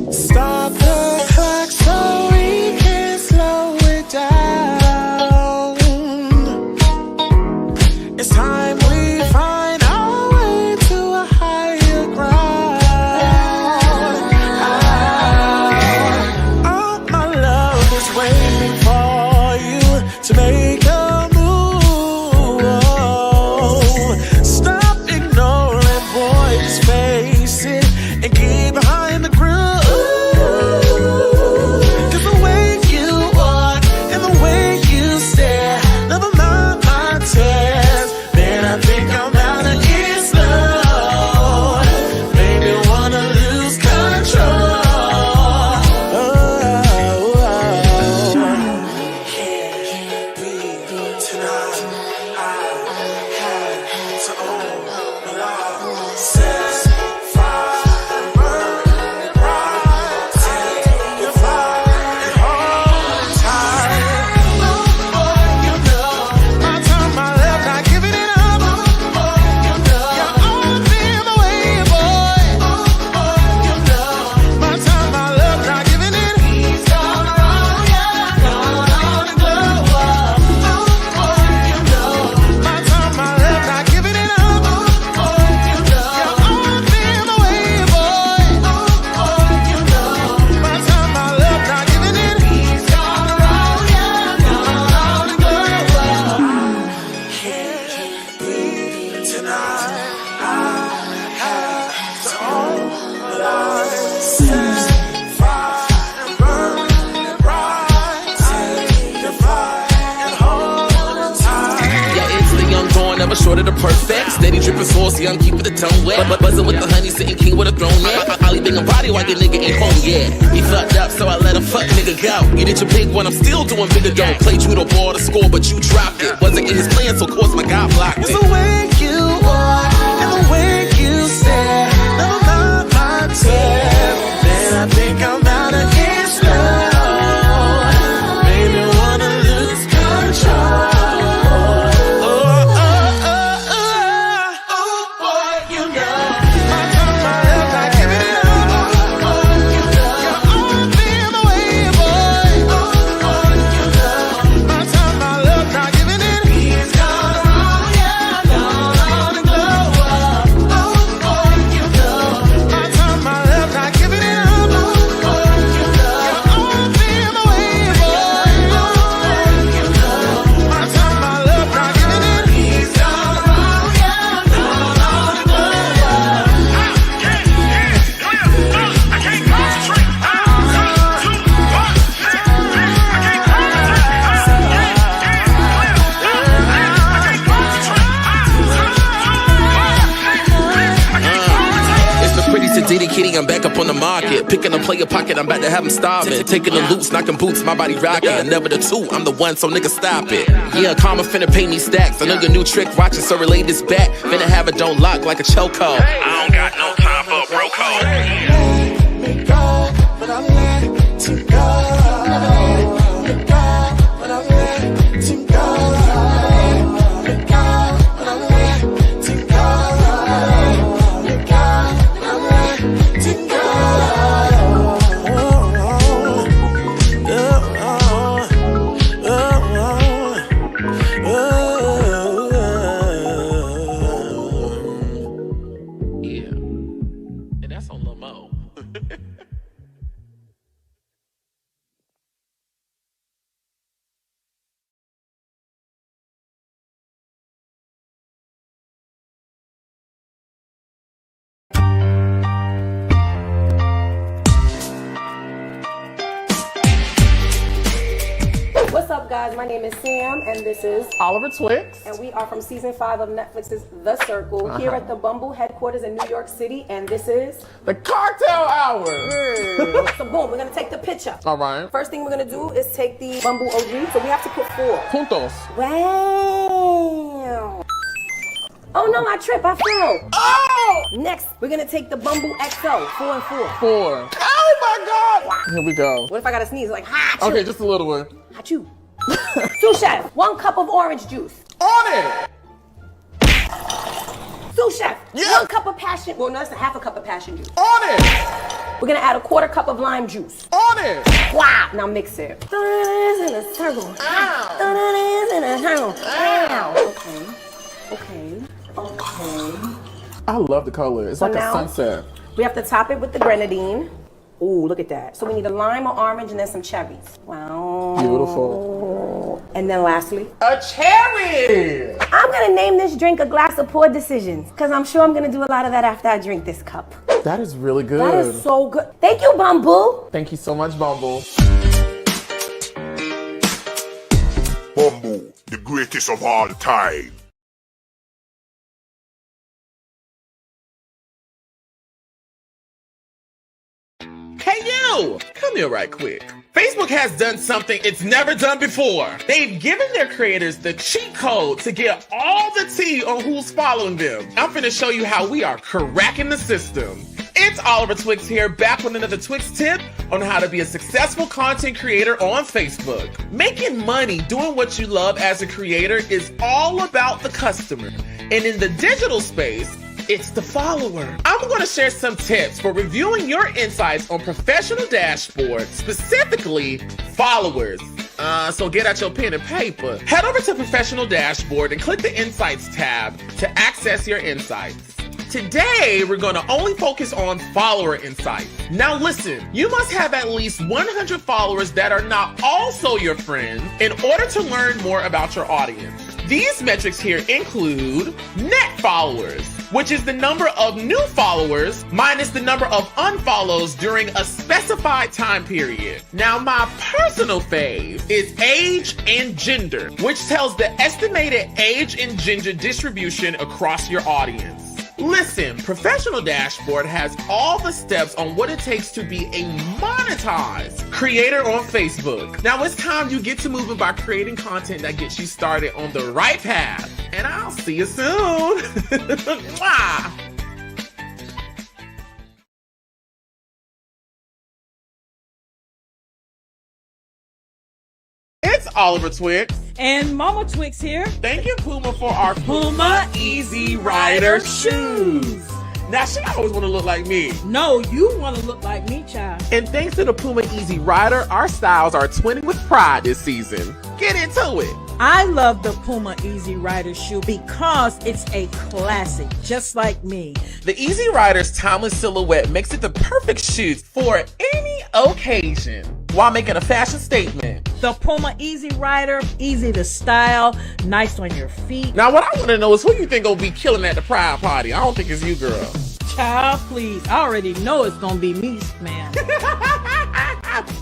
Stop the clock so we can slow it down. It's time we find our way to a higher ground. All my love is waiting for you to make a move. Stop ignoring boys' faces and get behind the groove. Short of the perfect, steady dripping saucy, I'm keeping the tongue wet. But buzzing with the honey, sitting king with a throne yet. Ollie banging body while your nigga ain't home yet. He fucked up, so I let him fuck nigga go. You did your big one, I'm still doing bigger dough. Played you the ball to score, but you dropped it. Wasn't in his plan, so of course my guy blocked it. It's the way you walk and the way you stare. Never mind my tear. Man, I think I'm out of his love. Baby, wanna lose control. Diddy kitty, I'm back up on the market. Picking a player pocket, I'm about to have him starving. Taking the loops, knocking boots, my body rocking. Never the two, I'm the one, so nigga stop it. Yeah, karma finna pay me stacks. I know your new trick, watching, so relay this back. Finna have it don't lock like a chokehold. I don't got no time for a bro code. Let me go, but I let to go. Let me go, but I let to go. Let me go, but I let to go. What's up, guys? My name is Sam, and this is Oliver Twix. And we are from season 5 of Netflix's The Circle, here at the Bumble headquarters in New York City, and this is the Cocktail Hour. So boom, we're gonna take the picture. All right. First thing we're gonna do is take the Bumble OG, so we have to put 4. Puntos. Wow. Oh no, I tripped, I fell. Oh! Next, we're gonna take the Bumble XO, 4 and 4. 4. Oh my God! Here we go. What if I gotta sneeze? Like, ha! Okay, just a little one. Achoo. Sous chef, 1 cup of orange juice. On it! Sous sous chef. Yeah. 1 cup of passion. Well, no, that's a half a cup of passion juice. On it. We're gonna add a 1/4 cup of lime juice. On it. Wow. Now mix it. Throw it in a circle. Ow. Throw it in a circle. Ow. Okay. I love the color. It's like a now- sunset. We have to top it with the grenadine. Ooh, look at that. So we need a lime or orange and then some cherries. Wow. Beautiful. And then lastly, A cherry. I'm gonna name this drink a glass of poor decisions because I'm sure I'm gonna do a lot of that after I drink this cup. That is really good. That is so good. Thank you, Bumble. Thank you so much, Bumble. Bumble, the greatest of all time. Hey you! Come here right quick. Facebook has done something it's never done before. They've given their creators the cheat code to get all the tea on who's following them. I'm finna show you how we are cracking the system. It's Oliver Twix here, back with another Twix tip on how to be a successful content creator on Facebook. Making money doing what you love as a creator is all about the customer. And in the digital space, it's the follower. I'm going to share some tips for reviewing your insights on professional dashboards, specifically followers. So get out your pen and paper. Head over to Professional Dashboard and click the Insights tab to access your insights. Today, we're going to only focus on follower insights. Now listen, you must have at least 100 followers that are not also your friends in order to learn more about your audience. These metrics here include net followers, which is the number of new followers minus the number of unfollows during a specified time period. Now, my personal fave is age and gender, which tells the estimated age and gender distribution across your audience. Listen, Professional Dashboard has all the steps on what it takes to be a monetized creator on Facebook. Now it's time you get to moving by creating content that gets you started on the right path. And I'll see you soon. Mwah. It's Oliver Twix. And Mama Twix here. Thank you, Puma, for our Puma Easy Rider shoes. Now, she always want to look like me. No, you want to look like me, child. And thanks to the Puma Easy Rider, our styles are twinning with pride this season. Get into it. I love the Puma Easy Rider shoe because it's a classic, just like me. The Easy Rider's timeless silhouette makes it the perfect shoe for any occasion while making a fashion statement. The Puma Easy Rider, easy to style, nice on your feet. Now, what I want to know is who you think gonna be killing at the pride party? I don't think it's you, girl. Child, please. I already know it's going to be me, man.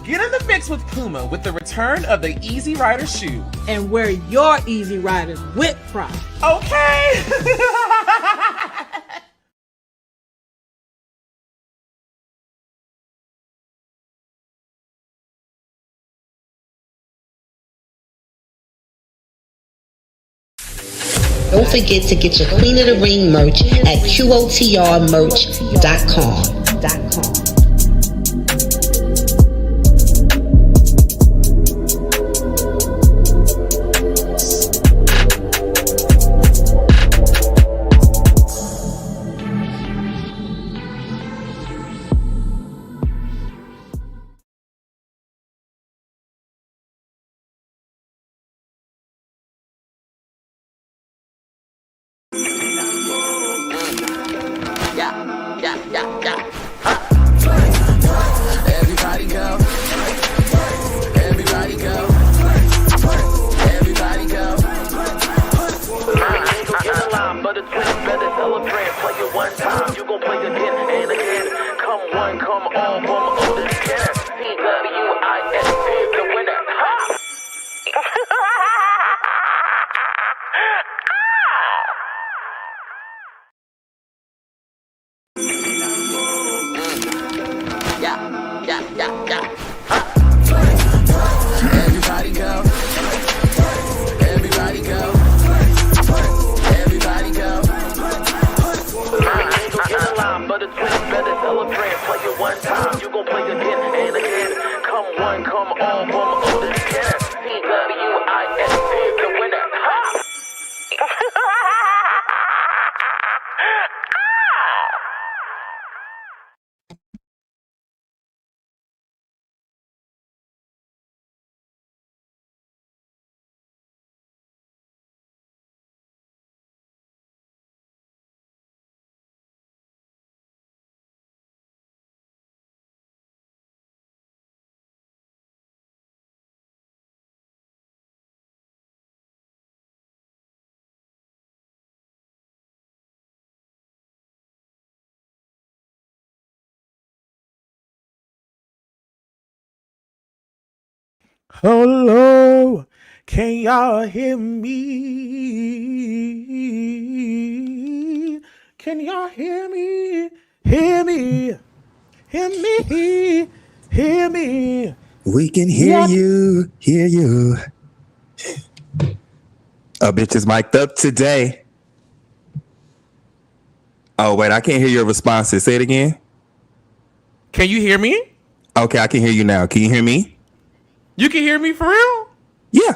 Get in the mix with Puma with the return of the Easy Rider shoe. And wear your Easy Riders with pride. Okay. Don't forget to get your Queen of the Ring merch at QOTRmerch.com. Everybody go. Everybody go. Everybody go. Ain't gon' get a line, but it's better celebrate. Play it one time, you gon' play again and again. Come one, come all, from oldest care. CWIS is the winner. Ha! Everybody go. Everybody go. Everybody go. Ain't gon' get a line, but it's better celebrate. Play it one time, you gon' play again and again. Come one, come all, from oldest care. CWIS is the winner. Ha! Hello, can y'all hear me? Can y'all hear me? Hear me? Hear me? Hear me? We can hear Yep. you, hear you. A bitch is mic'd up today. Oh, wait, I can't hear your responses. Say it again. Can you hear me? Okay, I can hear you now. Can you hear me? You can hear me for real? Yeah.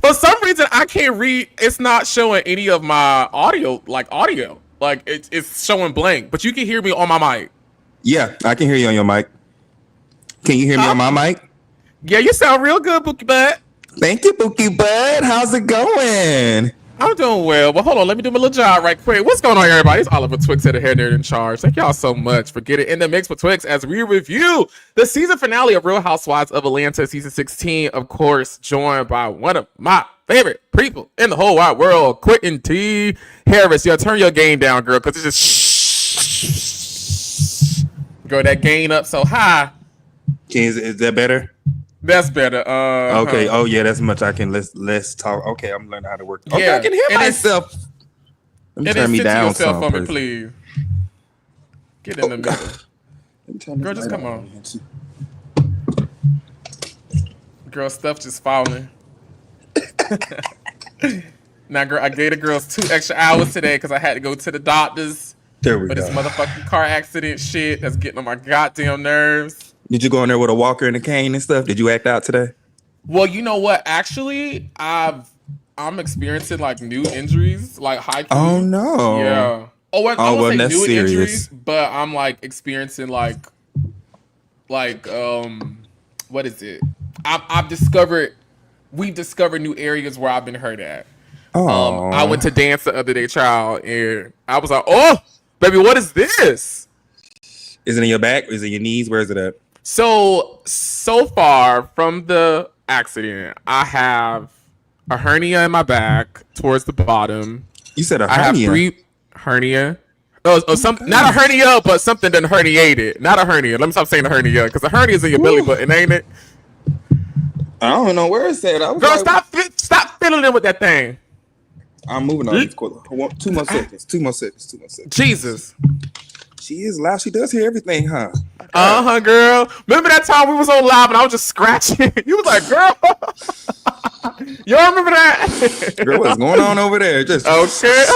For some reason, I can't read. It's not showing any of my audio. Like it's showing blank. But you can hear me on my mic. Yeah, I can hear you on your mic. Can you hear me on my mic? Yeah, you sound real good, Bookie Butt. Thank you, Bookie Bud. How's it going? I'm doing well, but hold on, let me do my little job right quick. What's going on, everybody? It's Oliver Twix at the Hair Nerd in Charge. Thank y'all so much for getting in the mix with Twix as we review the season finale of Real Housewives of Atlanta, season 16. Of course, joined by one of my favorite people in the whole wide world, Quentin T. Harris. Yo, turn your gain down, girl, because it's just girl, that gain up so high. Is that better? That's better. Okay. Oh yeah, that's much I can. Let's talk. Okay, I'm learning how to work. Okay, Yeah. I can hear And myself. Let me And turn then me sit to down yourself some, for me, please. Get in the middle. Let me turn this Girl, just light come on. here, too. Girl, stuff just falling. Now, girl, I gave the girls 2 extra hours today because I had to go to the doctors. There we But go. this motherfucking car accident shit that's getting on my goddamn nerves. Did you go in there with a walker and a cane and stuff? Did you act out today? Well, you know what? Actually, I'm experiencing like new injuries, like high key. Oh no. Yeah. Oh, well, I well, won't say that's new serious. injuries, but I'm like experiencing like what is it? We've discovered new areas where I've been hurt at. Oh. I went to dance the other day, child, and I was like, oh, baby, what is this? Is it in your back? Is it your knees? Where is it at? So far from the accident, I have a hernia in my back towards the bottom. You said a I have hernia. 3 hernia. Not a hernia, but something done herniated. Not a hernia. Let me stop saying a hernia, because a hernia is in your belly button, ain't it? I don't know where it's at. Girl, stop fiddling in with that thing. I'm moving on. 2 more seconds. 2 more seconds. Jesus. She is loud. She does hear everything, huh? Girl. Remember that time we was on live and I was just scratching? You was like, girl. You all remember that? Girl, what's going on over there? Just okay.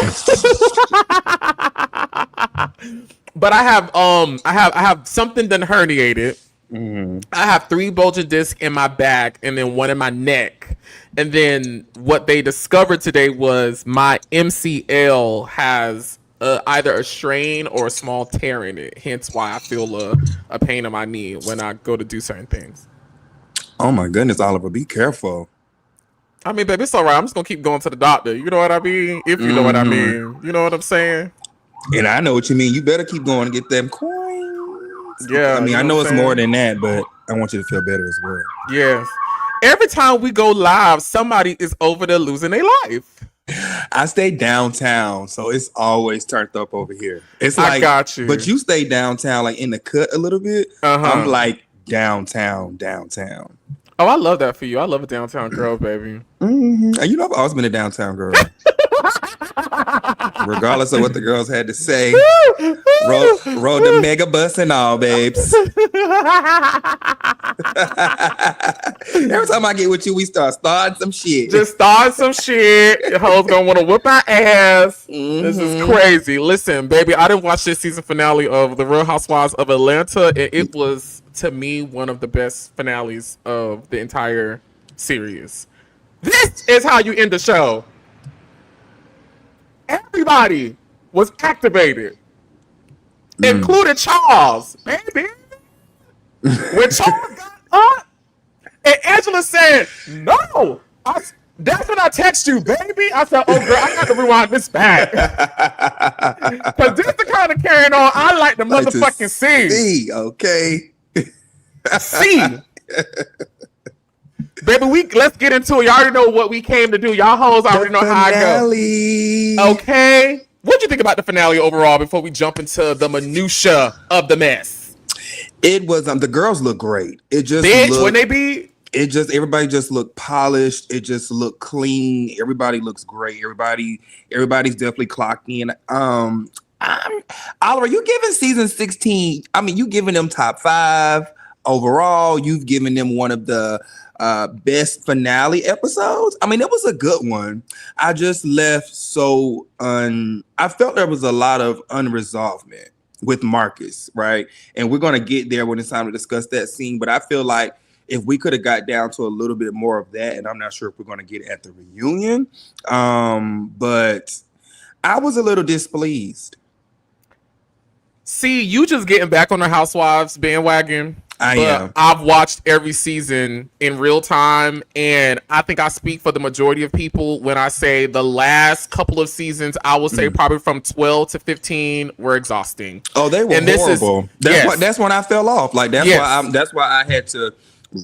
But I have something done herniated. Mm-hmm. I have 3 bulging discs in my back and then 1 in my neck. And then what they discovered today was my MCL has either a strain or a small tear in it. Hence why I feel a pain in my knee when I go to do certain things. Oh my goodness, Oliver, be careful. I mean, baby, it's all right. I'm just going to keep going to the doctor. You know what I mean? If you know what I mean. You know what I'm saying? And I know what you mean. You better keep going and get them coins. Yeah. I mean, you I know know what it's I'm more saying? than that, but I want you to feel better as well. Yes. Every time we go live, somebody is over there losing their life. I stay downtown, so it's always turned up over here. It's like, I got you. But you stay downtown, like in the cut a little bit. Uh-huh. I'm like downtown. Oh, I love that for you. I love a downtown girl, baby. Mm-hmm. And you know, I've always been a downtown girl. Regardless of what the girls had to say. Rode the mega bus and all, babes. Every time I get with you, we starting some shit. Just start some shit. Your hoes gonna want to whip our ass. Mm-hmm. This is crazy. Listen, baby, I didn't watch this season finale of The Real Housewives of Atlanta, and it was, to me, one of the best finales of the entire series. This is how you end the show. Everybody was activated, including Charles, baby. When Charles got up, and Angela said, "No," that's when I text you, baby. I said, "Oh, girl, I got to rewind this back." Because this is the kind of carrying on I like to motherfucking see. Okay. See. Baby, let's get into it. Y'all already know what we came to do. Y'all hoes already know how I go. Okay. What'd you think about the finale overall before we jump into the minutia of the mess? It was the girls look great. It just Bitch, looked, when they be everybody just looked polished. It just looked clean. Everybody looks great. Everybody's definitely clocked in. Oliver, you giving season 16? I mean, you giving them top 5 overall. You've given them one of the best finale episodes. I mean, it was a good one. I just left I felt there was a lot of unresolvement with Marcus, right? And we're gonna get there when it's time to discuss that scene. But I feel like if we could have got down to a little bit more of that, and I'm not sure if we're gonna get it at the reunion. But I was a little displeased. See, you just getting back on the Housewives bandwagon. I am. I've watched every season in real time, and I think I speak for the majority of people when I say the last couple of seasons, I will say probably from 12 to 15 were exhausting. Oh, they were horrible. That's when I fell off. Like that's why I had to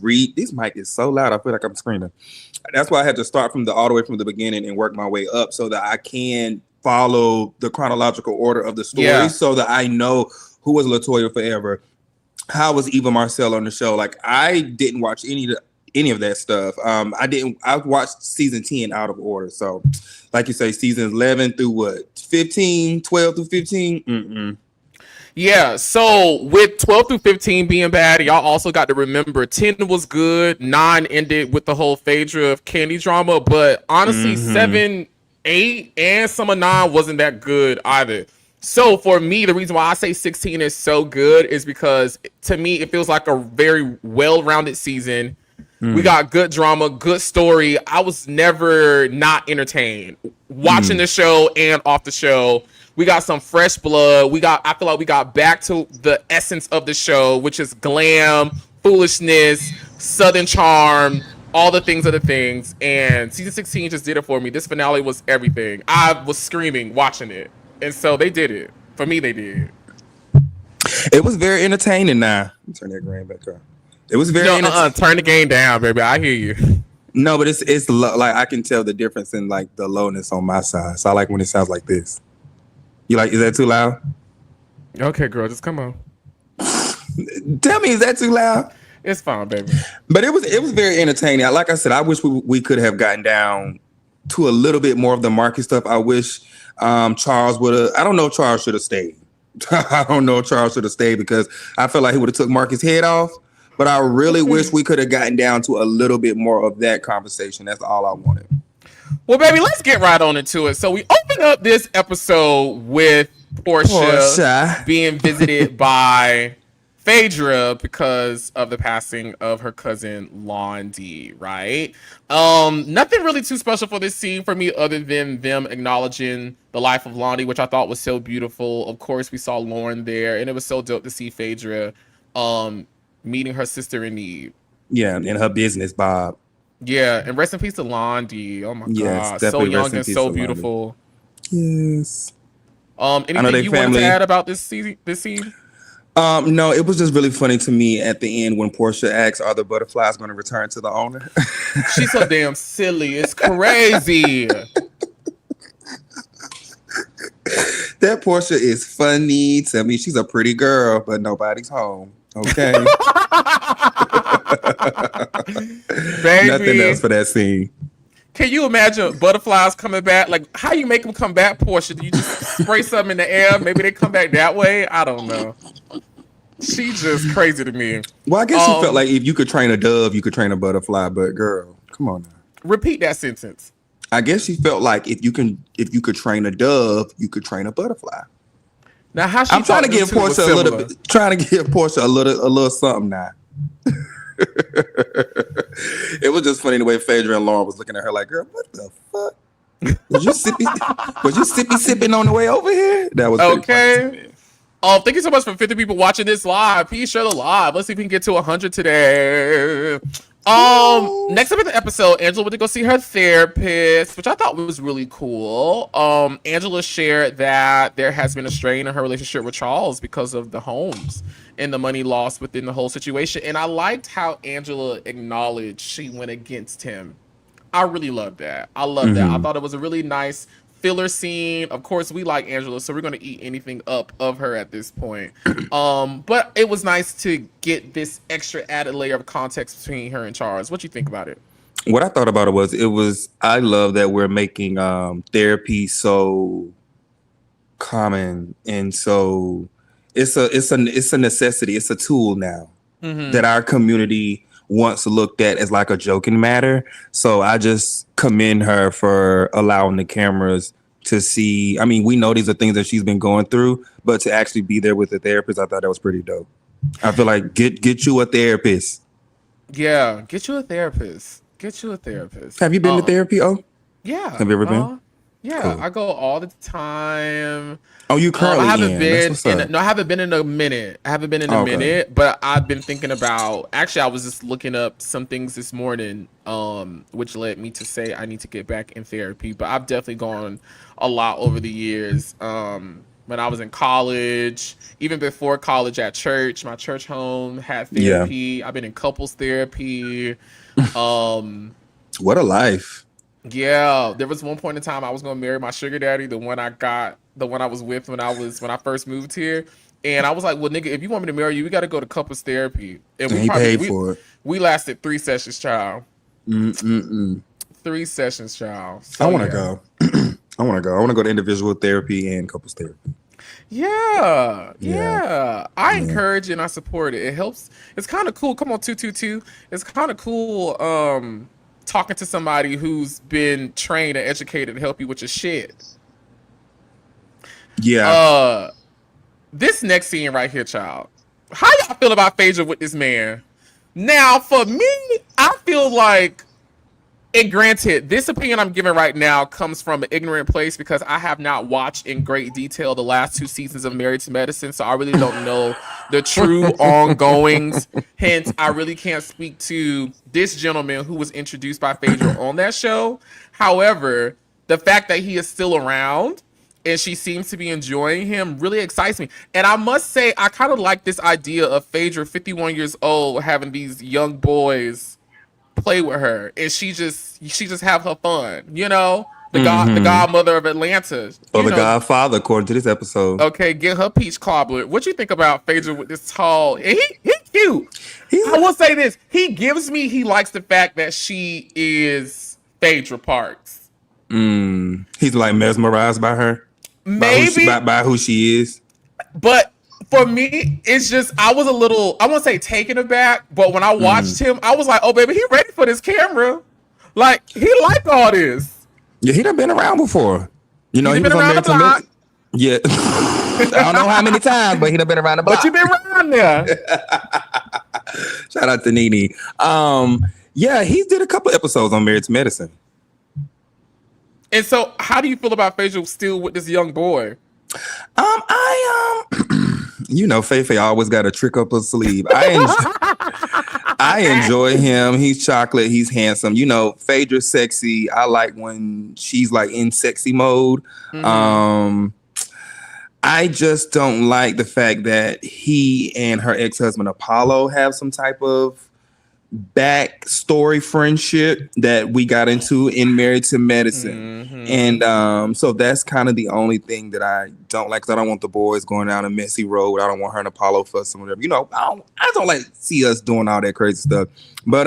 read. This mic is so loud. I feel like I'm screaming. That's why I had to start from all the way from the beginning and work my way up so that I can follow the chronological order of the story, so that I know who was LaToya Forever. How was Eva Marcel on the show? Like, I didn't watch any of that stuff. I watched season 10 out of order. So, like you say, seasons 11 through what? 15, 12 through 15? Yeah, so with 12 through 15 being bad, y'all also got to remember 10 was good, 9 ended with the whole Phaedra Candy drama, but honestly, 7, 8, and some of 9 wasn't that good either. So for me, the reason why I say 16 is so good is because to me, it feels like a very well-rounded season. We got good drama, good story. I was never not entertained watching the show and off the show. We got some fresh blood. I feel like we got back to the essence of the show, which is glam, foolishness, Southern charm, all the things are the things. And season 16 just did it for me. This finale was everything. I was screaming watching it. And so they did it. For me, they did. It was very entertaining now. Turn that grain back up. It was very entertaining. Turn the game down, baby. I hear you. No, but it's like I can tell the difference in like the lowness on my side. So I like when it sounds like this. You like, is that too loud? Okay, girl, just come on. Tell me, is that too loud? It's fine, baby. But it was very entertaining. Like I said, I wish we could have gotten down to a little bit more of the Marcus stuff. I wish Charles would have. I don't know if Charles should have stayed. I don't know if Charles should have stayed because I feel like he would have took Marcus' head off. But I really wish we could have gotten down to a little bit more of that conversation. That's all I wanted. Well, baby, let's get right on into it. So we open up this episode with Porsha being visited by Phaedra because of the passing of her cousin Londi, right? Nothing really too special for this scene for me other than them acknowledging the life of Londi, which I thought was so beautiful. Of course, we saw Lauren there, and it was so dope to see Phaedra meeting her sister in need. Yeah, in her business, Bob. Yeah, and rest in peace to Londi. Oh my God, so young and so beautiful. Yes. Anything you wanted to add about this scene? No, it was just really funny to me at the end when Porsha asks, "Are the butterflies going to return to the owner?" She's so damn silly. It's crazy. That Porsha is funny to me. She's a pretty girl, but nobody's home. Okay. Baby, nothing else for that scene. Can you imagine butterflies coming back? Like, how you make them come back, Porsha? Do you just spray something in the air? Maybe they come back that way? I don't know. She's just crazy to me. Well, I guess you felt like if you could train a dove, you could train a butterfly. But girl, come on now. Repeat that sentence. I guess she felt like if you could train a dove, you could train a butterfly. Now, how she? I'm trying to give Porsha a little bit. Trying to give Porsha a little something now. It was just funny the way Phaedra and Lauren was looking at her like, "Girl, what the fuck? Was you sipping on the way over here?" That was okay. Thank you so much for 50 people watching this live. Please share the live. Let's see if we can get to 100 today. Next up in the episode, Angela went to go see her therapist, which I thought was really cool. Angela shared that there has been a strain in her relationship with Charles because of the homes and the money lost within the whole situation. And I liked how Angela acknowledged she went against him. I really loved that. I thought it was a really nice filler scene. Of course, we like Angela, so we're gonna eat anything up of her at this point. But it was nice to get this extra added layer of context between her and Charles. What you think about it? What I thought about it was I love that we're making therapy so common, and so it's a necessity. It's a tool now that our community once looked at as like a joking matter. So I just commend her for allowing the cameras to see. I mean, we know these are things that she's been going through, but to actually be there with the therapist, I thought that was pretty dope. I feel like get you a therapist. Yeah, get you a therapist. Get you a therapist. Have you been to therapy? Oh, yeah. Have you ever been? Yeah, Cool. I go all the time. Oh, you currently I haven't in? been. I haven't been in a minute. But I've been thinking about. Actually, I was just looking up some things this morning, which led me to say I need to get back in therapy. But I've definitely gone a lot over the years. When I was in college, even before college at church, my church home had therapy. Yeah. I've been in couples therapy. What a life. Yeah, there was one point in time I was gonna marry my sugar daddy, the one I was with when I first moved here, and I was like, "Well, nigga, if you want me to marry you, we got to go to couples therapy." And he paid for it. We lasted 3 sessions, child. 3 sessions, child. So, I want to go. I want to go to individual therapy and couples therapy. Yeah. I encourage and I support it. It helps. It's kind of cool. Come on, 222. It's kind of cool. Talking to somebody who's been trained and educated to help you with your shit. Yeah. This next scene right here, child. How y'all feel about Phaedra with this man? Now, for me, I feel like, and granted, this opinion I'm giving right now comes from an ignorant place because I have not watched in great detail the last 2 seasons of Married to Medicine, so I really don't know the true ongoings. Hence, I really can't speak to this gentleman who was introduced by Phaedra on that show. However, the fact that he is still around and she seems to be enjoying him really excites me. And I must say, I kind of like this idea of Phaedra, 51 years old, having these young boys play with her, and she just have her fun, you know. The godmother of Atlanta, or the godfather, according to this episode. Okay, get her peach cobbler. What you think about Phaedra with this tall? And he cute. I will say this: he likes the fact that she is Phaedra Parks. He's like mesmerized by her, maybe by who she is, but. For me, it's just I was a little, I won't say taken aback, but when I watched him, I was like, "Oh, baby, he ready for this camera. Like he like all this." Yeah, he done been around before. You know, he been around the block. Yeah, I don't know how many times, but he done been around the block. But you been around there. Shout out to Nene. Yeah, he did a couple episodes on Married to Medicine. And so, how do you feel about Phaedra still with this young boy? You know, Faye always got a trick up her sleeve. I enjoy him. He's chocolate. He's handsome. You know, Phaedra's sexy. I like when she's like in sexy mode. I just don't like the fact that he and her ex-husband Apollo have some type of backstory friendship that we got into in Married to Medicine. And so that's kind of the only thing that I don't like, because I don't want the boys going down a messy road. I don't want her and Apollo fussing, whatever. You know, I don't like see us doing all that crazy stuff. But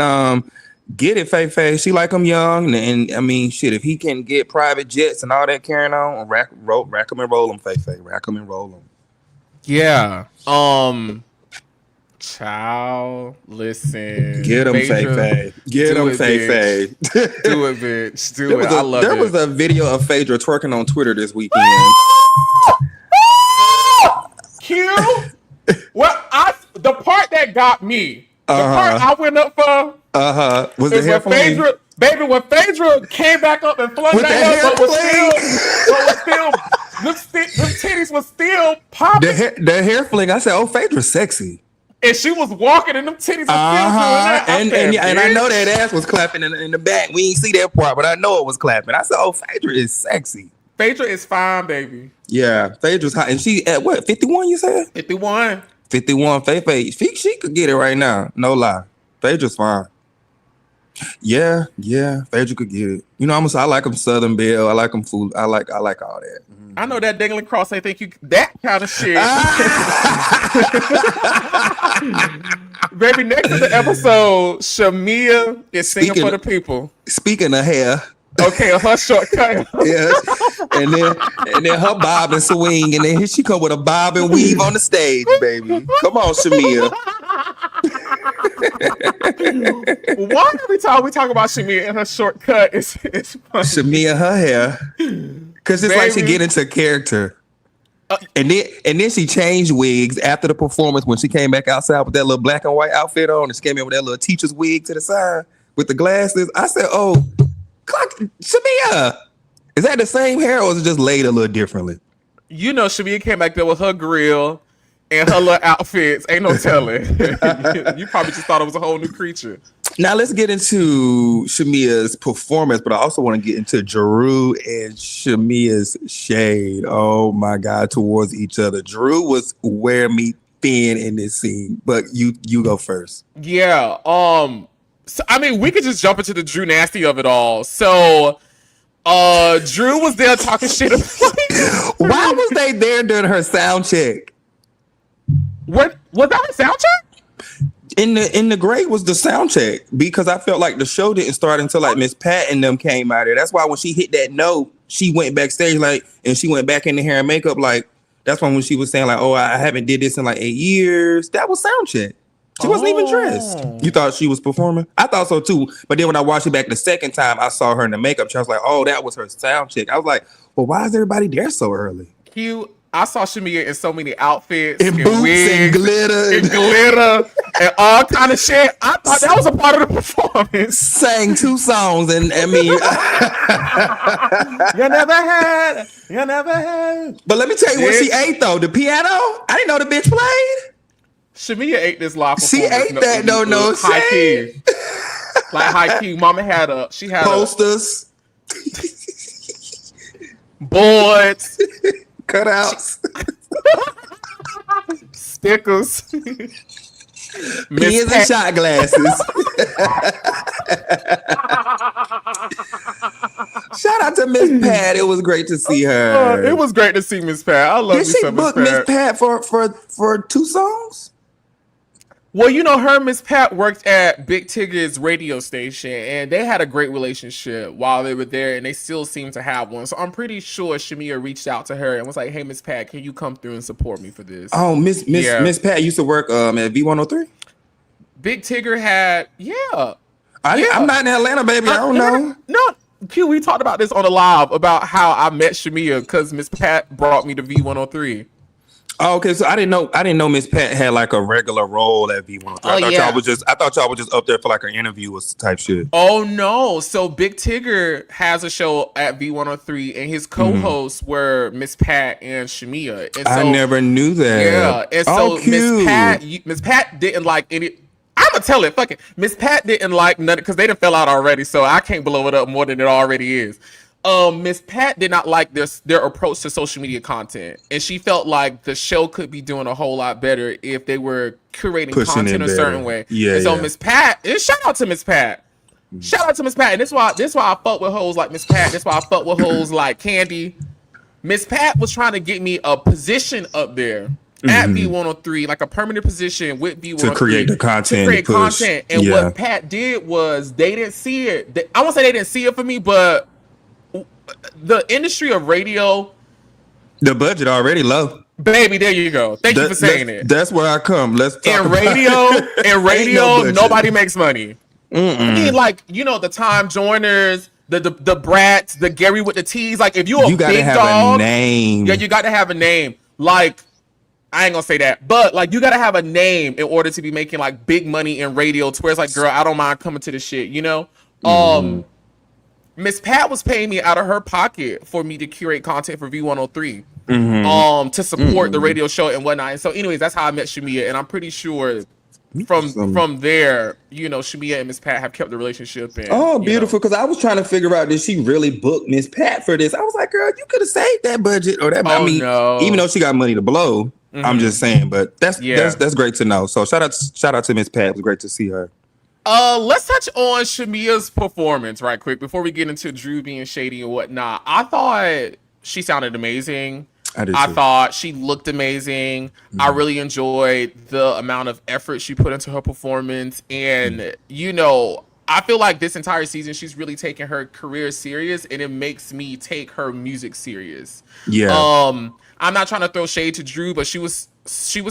get it, Faye. She like him young, and I mean, shit, if he can get private jets and all that carrying on, rack him and roll him, Faye. Rack him and roll him. Yeah. Child, listen. Get him, Faye. Get him, Faye. Do it, bitch. Do it. I love it. There was a video of Phaedra twerking on Twitter this weekend. Q. Well, the part that got me, the part I went up for, was the hair fling? Baby, when Phaedra came back up and flung that up, but was still, the titties was still popping. The hair fling. I said, "Oh, Phaedra's sexy." And she was walking and them titties were still doing that. And I know that ass was clapping in the back. We ain't see that part, but I know it was clapping. I said, "Oh, Phaedra is sexy." Phaedra is fine, baby. Yeah, Phaedra's hot, and she at what 51? You said 51. 51. Faye, she could get it right now. No lie, Phaedra's fine. Yeah. Phaedra could get it. You know, I like them Southern Belle. I like them food. I like all that. I know that dangling cross ain't think you that kind of shit. Baby, next in the episode, Shamea is singing for the people. Speaking of hair. Okay, her shortcut. Yeah. And then her bob and swing, and then here she come with a bob and weave on the stage, baby. Come on, Shamea. Why every time we talk about Shamea and her shortcut, it's funny. Shamea, her hair. Because it's like she get into character. And then she changed wigs after the performance when she came back outside with that little black and white outfit on and she came in with that little teacher's wig to the side with the glasses. I said, oh, Shamea, is that the same hair or is it just laid a little differently? You know, Shamea came back there with her grill and her little outfits. Ain't no telling. You probably just thought it was a whole new creature. Now let's get into Shamea's performance, but I also want to get into Drew and Shamea's shade. Oh my God, towards each other. Drew was where me thin in this scene, but you go first. Yeah. So, I mean, we could just jump into the Drew nasty of it all. So, Drew was there talking shit. Why was they there during her sound check? What was that a sound check? In the Great was the sound check because I felt like the show didn't start until like Miss Pat and them came out there. That's why when she hit that note, she went backstage and she went back in the hair and makeup that's when she was saying oh, I haven't did this in 8 years. That was sound check. She wasn't even dressed. You thought she was performing? I thought so too. But then when I watched it back the second time, I saw her in the makeup. I was like, oh, that was her sound check. I was like, well, why is everybody there so early? I saw Shamea in so many outfits, and boots wigs, and glitter, and all kind of shit. I thought that was a part of the performance. Sang 2 songs, and I mean, you never had. But let me tell you what she ate though. The piano. I didn't know the bitch played. Shamea ate this live performance. She ate that. No high key. Like high key. Mama had posters, boards. Cutouts, stickers, pins and shot glasses. Shout out to Miss Pat. It was great to see her. It was great to see Miss Pat. I love you so much. Did she book Miss Pat for 2 songs? Well, you know, her and Miss Pat worked at Big Tigger's radio station, and they had a great relationship while they were there, and they still seem to have one. So I'm pretty sure Shamea reached out to her and was like, "Hey, Miss Pat, can you come through and support me for this?" Oh, Miss Pat used to work at V103. Big Tigger had, I'm not in Atlanta, baby. I don't know. No, Q, we talked about this on the live about how I met Shamea because Miss Pat brought me to V103. Oh, okay, so I didn't know Miss Pat had a regular role at V103. I thought y'all were just up there for an interview or type shit. Oh no! So Big Tigger has a show at V103, and his co-hosts were Miss Pat and Shamea. And so, I never knew that. Yeah, and so Miss Pat didn't like any. I'm gonna tell it. Fuck it. Miss Pat didn't like nothing because they done fell out already. So I can't blow it up more than it already is. Miss Pat did not like their approach to social media content, and she felt like the show could be doing a whole lot better if they were curating content a certain way. Yeah. And so Miss Pat, and shout out to Miss Pat. Shout out to Miss Pat, and this why I fuck with hoes like Miss Pat. This why I fuck with hoes like Candy. Miss Pat was trying to get me a position up there at V103, like a permanent position with V103 to create the content. And what Pat did was they didn't see it. I won't say they didn't see it for me, but the industry of radio, the budget already low. Baby, there you go. Thank you for saying it. That's where I come. Let's talk in radio, nobody makes money. I mean, the Time Joiners, the Brats, the Gary with the T's. Like, if you gotta big have dog, a name. Yeah, you got to have a name. Like, I ain't gonna say that, but you gotta have a name in order to be making big money in radio. To where it's girl, I don't mind coming to the shit. Miss Pat was paying me out of her pocket for me to curate content for V103, to support the radio show and whatnot. And so, anyways, that's how I met Shamea, and I'm pretty sure from there, Shamea and Miss Pat have kept the relationship. And, beautiful! Because I was trying to figure out, did she really book Miss Pat for this? I was like, girl, you could have saved that budget or that. No. Even though she got money to blow, I'm just saying. But that's great to know. So shout out to Miss Pat. It was great to see her. Let's touch on Shamea's performance right quick before we get into Drew being shady and whatnot. I thought she sounded amazing. I thought she looked amazing. I really enjoyed the amount of effort she put into her performance. And, you know, I feel like this entire season, she's really taking her career serious, and it makes me take her music serious. Yeah. I'm not trying to throw shade to Drew, but she was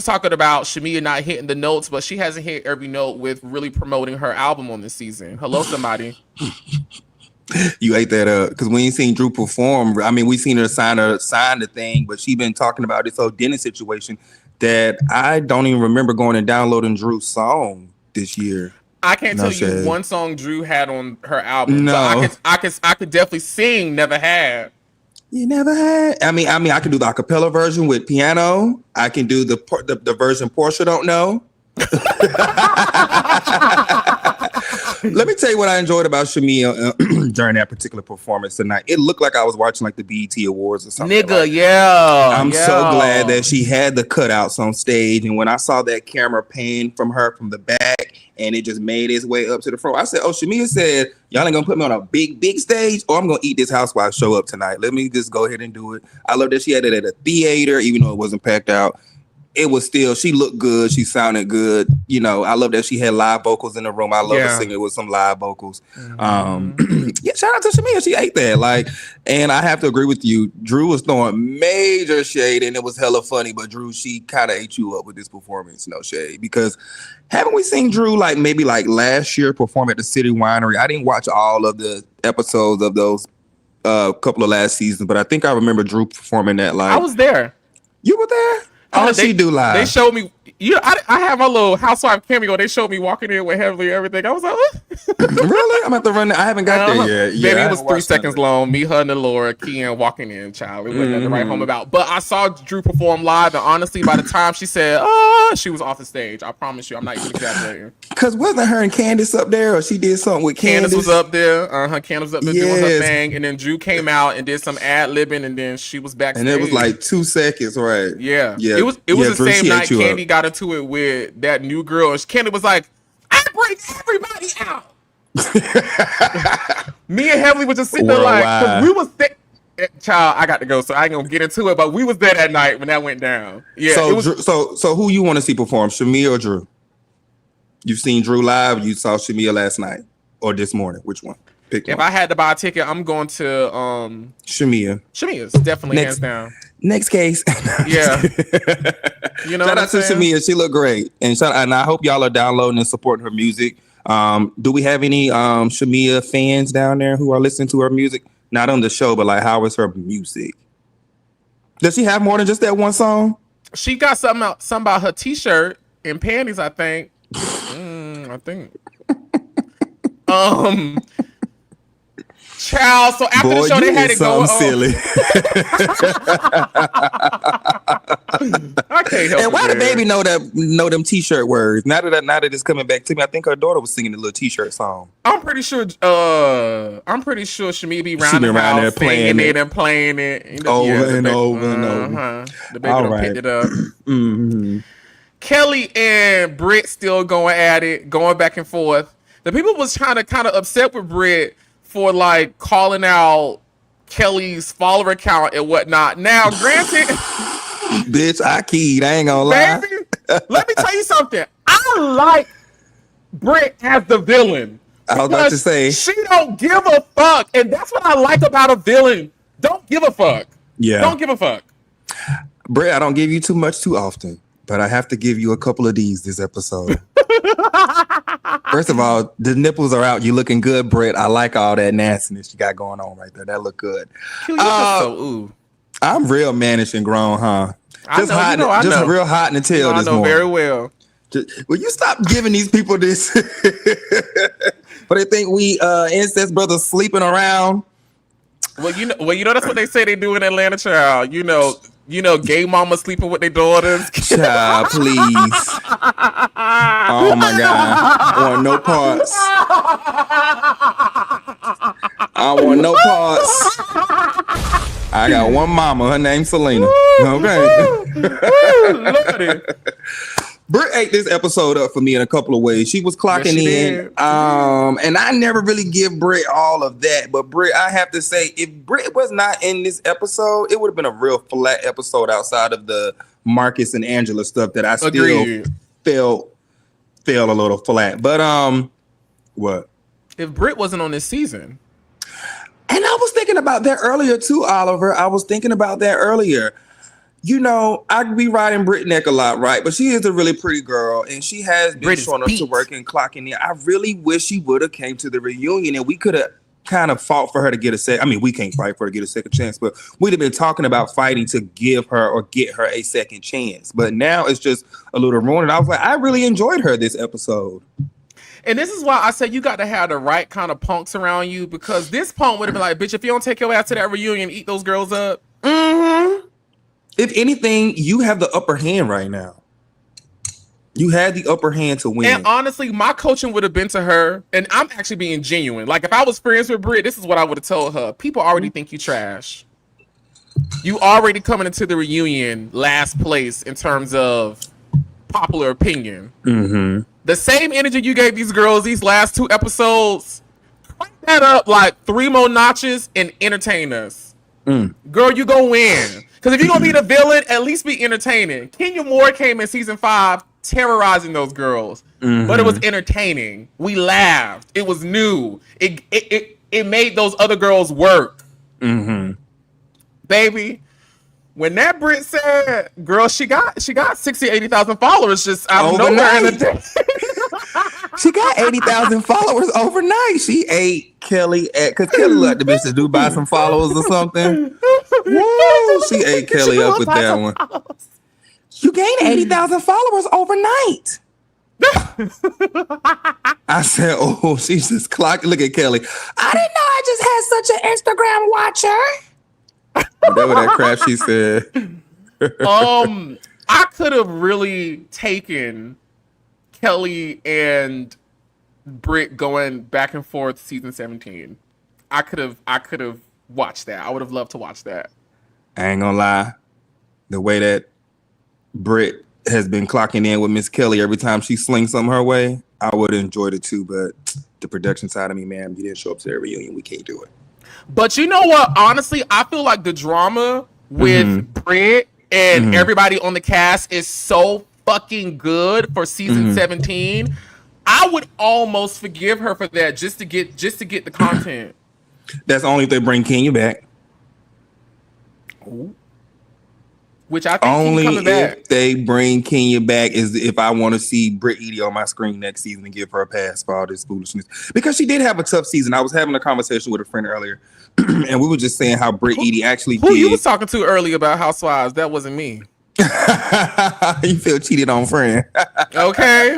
talking about Shamea not hitting the notes, but she hasn't hit every note with really promoting her album on this season. Hello, somebody. You ate that up because we ain't seen Drew perform. I mean, we seen her sign the thing, but she been talking about this whole Dennis situation that I don't even remember going and downloading Drew's song this year. I can't tell you one song Drew had on her album. No, so I could definitely sing "Never Had." You never had. I mean, I can do the acapella version with piano. I can do the version Porsha don't know. Let me tell you what I enjoyed about Shamea during that particular performance tonight. It looked like I was watching like the BET Awards or something. Nigga, yeah. I'm so glad that she had the cutouts on stage. And when I saw that camera pan from her from the back and it just made its way up to the front, I said, oh, Shamea said, y'all ain't gonna put me on a big stage or I'm gonna eat this housewife show up tonight. Let me just go ahead and do it. I love that she had it at a theater, even though it wasn't packed out. It was still, she looked good. She sounded good. You know, I love that she had live vocals in the room. I love her singing with some live vocals. Mm-hmm. Shout out to Shamea. She ate that. Like, and I have to agree with you. Drew was throwing major shade and it was hella funny. But Drew, she kind of ate you up with this performance. No shade. Because haven't we seen Drew like maybe like last year perform at the City Winery? I didn't watch all of the episodes of those couple of last seasons, but I think I remember Drew performing that live. I was there. You were there? How did she do live? They showed me. I have my little housewife cameo. They showed me walking in with Heavenly and everything. I was like, really? I'm at the run. I haven't got there yet. Baby, it was 3 seconds long. Me, her, and Laura, Kian walking in, child. It wasn't nothing to write home about. But I saw Drew perform live, and honestly, by the time she said, she was off the stage. I promise you, I'm not even exaggerating. Because wasn't her and Candace up there, or she did something with Candace? Candace was up there. Candace was up there doing her thing, and then Drew came out and did some ad-libbing, and then she was backstage. And it was like 2 seconds, right? Yeah. It was the Drew, same night Candy got into it with that new girl. And Candy was like, I bring everybody out. Me and Heavenly was just sitting there like, because we was child, I got to go, so I ain't gonna get into it, but we was there that night when that went down. Yeah. So who you want to see perform, Shamea or Drew? You've seen Drew live, you saw Shamea last night or this morning. Which one? Pick if one. I had to buy a ticket, I'm going to Shamea. Shamea's definitely hands down. Next case. Yeah. You know, shout out to Shamea. She looked great. And I hope y'all are downloading and supporting her music. Do we have any Shamea fans down there who are listening to her music? Not on the show, but like, how is her music? Does she have more than just that one song? She got something about her t-shirt and panties, I think. I think. Child, so after the show, they had it go silly. I can't help it. And why the baby know them t-shirt words? Now that it's coming back to me, I think her daughter was singing the little t-shirt song. I'm pretty sure Shamea be around the house singing it and playing it over and over. The baby done picked it up. Mm-hmm. Kelli and Britt still going at it, going back and forth. The people was kind of upset with Britt for like calling out Kelly's follower account and whatnot. Now, granted, bitch, I keyed. I ain't gonna lie. Baby, let me tell you something. I like Britt as the villain. I was about to say she don't give a fuck, and that's what I like about a villain. Don't give a fuck. Yeah, don't give a fuck. Britt, I don't give you too much too often, but I have to give you a couple of these this episode. First of all, the nipples are out. You looking good, Britt. I like all that nastiness you got going on right there. That look good. I'm real mannish and grown, huh? Just real hot in the tail this morning. I know very well. Will you stop giving these people this? But they think we incest brothers sleeping around. Well, you know that's what they say they do in Atlanta, child. You know, gay mama sleeping with their daughters. Child, please. Oh my God. I want no parts. I want no parts. I got one mama. Her name's Selena. Okay. Britt ate this episode up for me in a couple of ways. She was clocking in, and I never really give Britt all of that. But Britt, I have to say, if Britt was not in this episode, it would have been a real flat episode outside of the Marcus and Angela stuff that I still felt a little flat. But what? If Britt wasn't on this season. And I was thinking about that earlier too, Oliver. I was thinking about that earlier. You know, I could be riding Britt neck a lot, right? But she is a really pretty girl, and she has been showing up to work and clocking in. I really wish she would have came to the reunion, and we could have kind of fought for her to get a second. I mean, we can't fight for her to get a second chance, but we'd have been talking about fighting to give her or get her a second chance. But now it's just a little ruined. I was like, I really enjoyed her this episode. And this is why I said you got to have the right kind of punks around you, because this punk would have been like, bitch, if you don't take your ass to that reunion, eat those girls up. Mm-hmm. If anything, you have the upper hand right now. You had the upper hand to win. And honestly, my coaching would have been to her, and I'm actually being genuine. Like, if I was friends with Britt, this is what I would have told her. People already think you trash. You already coming into the reunion last place in terms of popular opinion. Mm-hmm. The same energy you gave these girls these last 2 episodes, crank that up like 3 more notches and entertain us. Girl, you go win. Because if you're going to be the villain, at least be entertaining. Kenya Moore came in season 5 terrorizing those girls. But it was entertaining. We laughed. It was new. It made those other girls work. Baby, when that Britt said, girl, she got 60, 80,000 followers just out of nowhere in a day. She got 80,000 followers overnight. She ate Kelly because Kelly let the bitch to do buy some followers or something. Woo, she ate Kelly up with that one. You gained 80,000 followers overnight. I said, oh, she's just clocking. Look at Kelly. I didn't know I just had such an Instagram watcher. Whatever that crap she said. I could have really taken Kelly and Britt going back and forth season 17. I could have watched that. I would have loved to watch that. I ain't gonna lie. The way that Britt has been clocking in with Miss Kelly every time she slings something her way, I would have enjoyed it too. But the production side of me, man, you didn't show up to the reunion. We can't do it. But you know what? Honestly, I feel like the drama with Britt and everybody on the cast is so fucking good for season 17. I would almost forgive her for that just to get the content. That's only if they bring Kenya back. Ooh. Which I think only coming back. If they bring Kenya back is if I want to see Britt Edie on my screen next season and give her a pass for all this foolishness, because she did have a tough season. I was having a conversation with a friend earlier, and we were just saying how Britt Edie actually who you was talking to earlier about Housewives. That wasn't me. You feel cheated on, friend. Okay.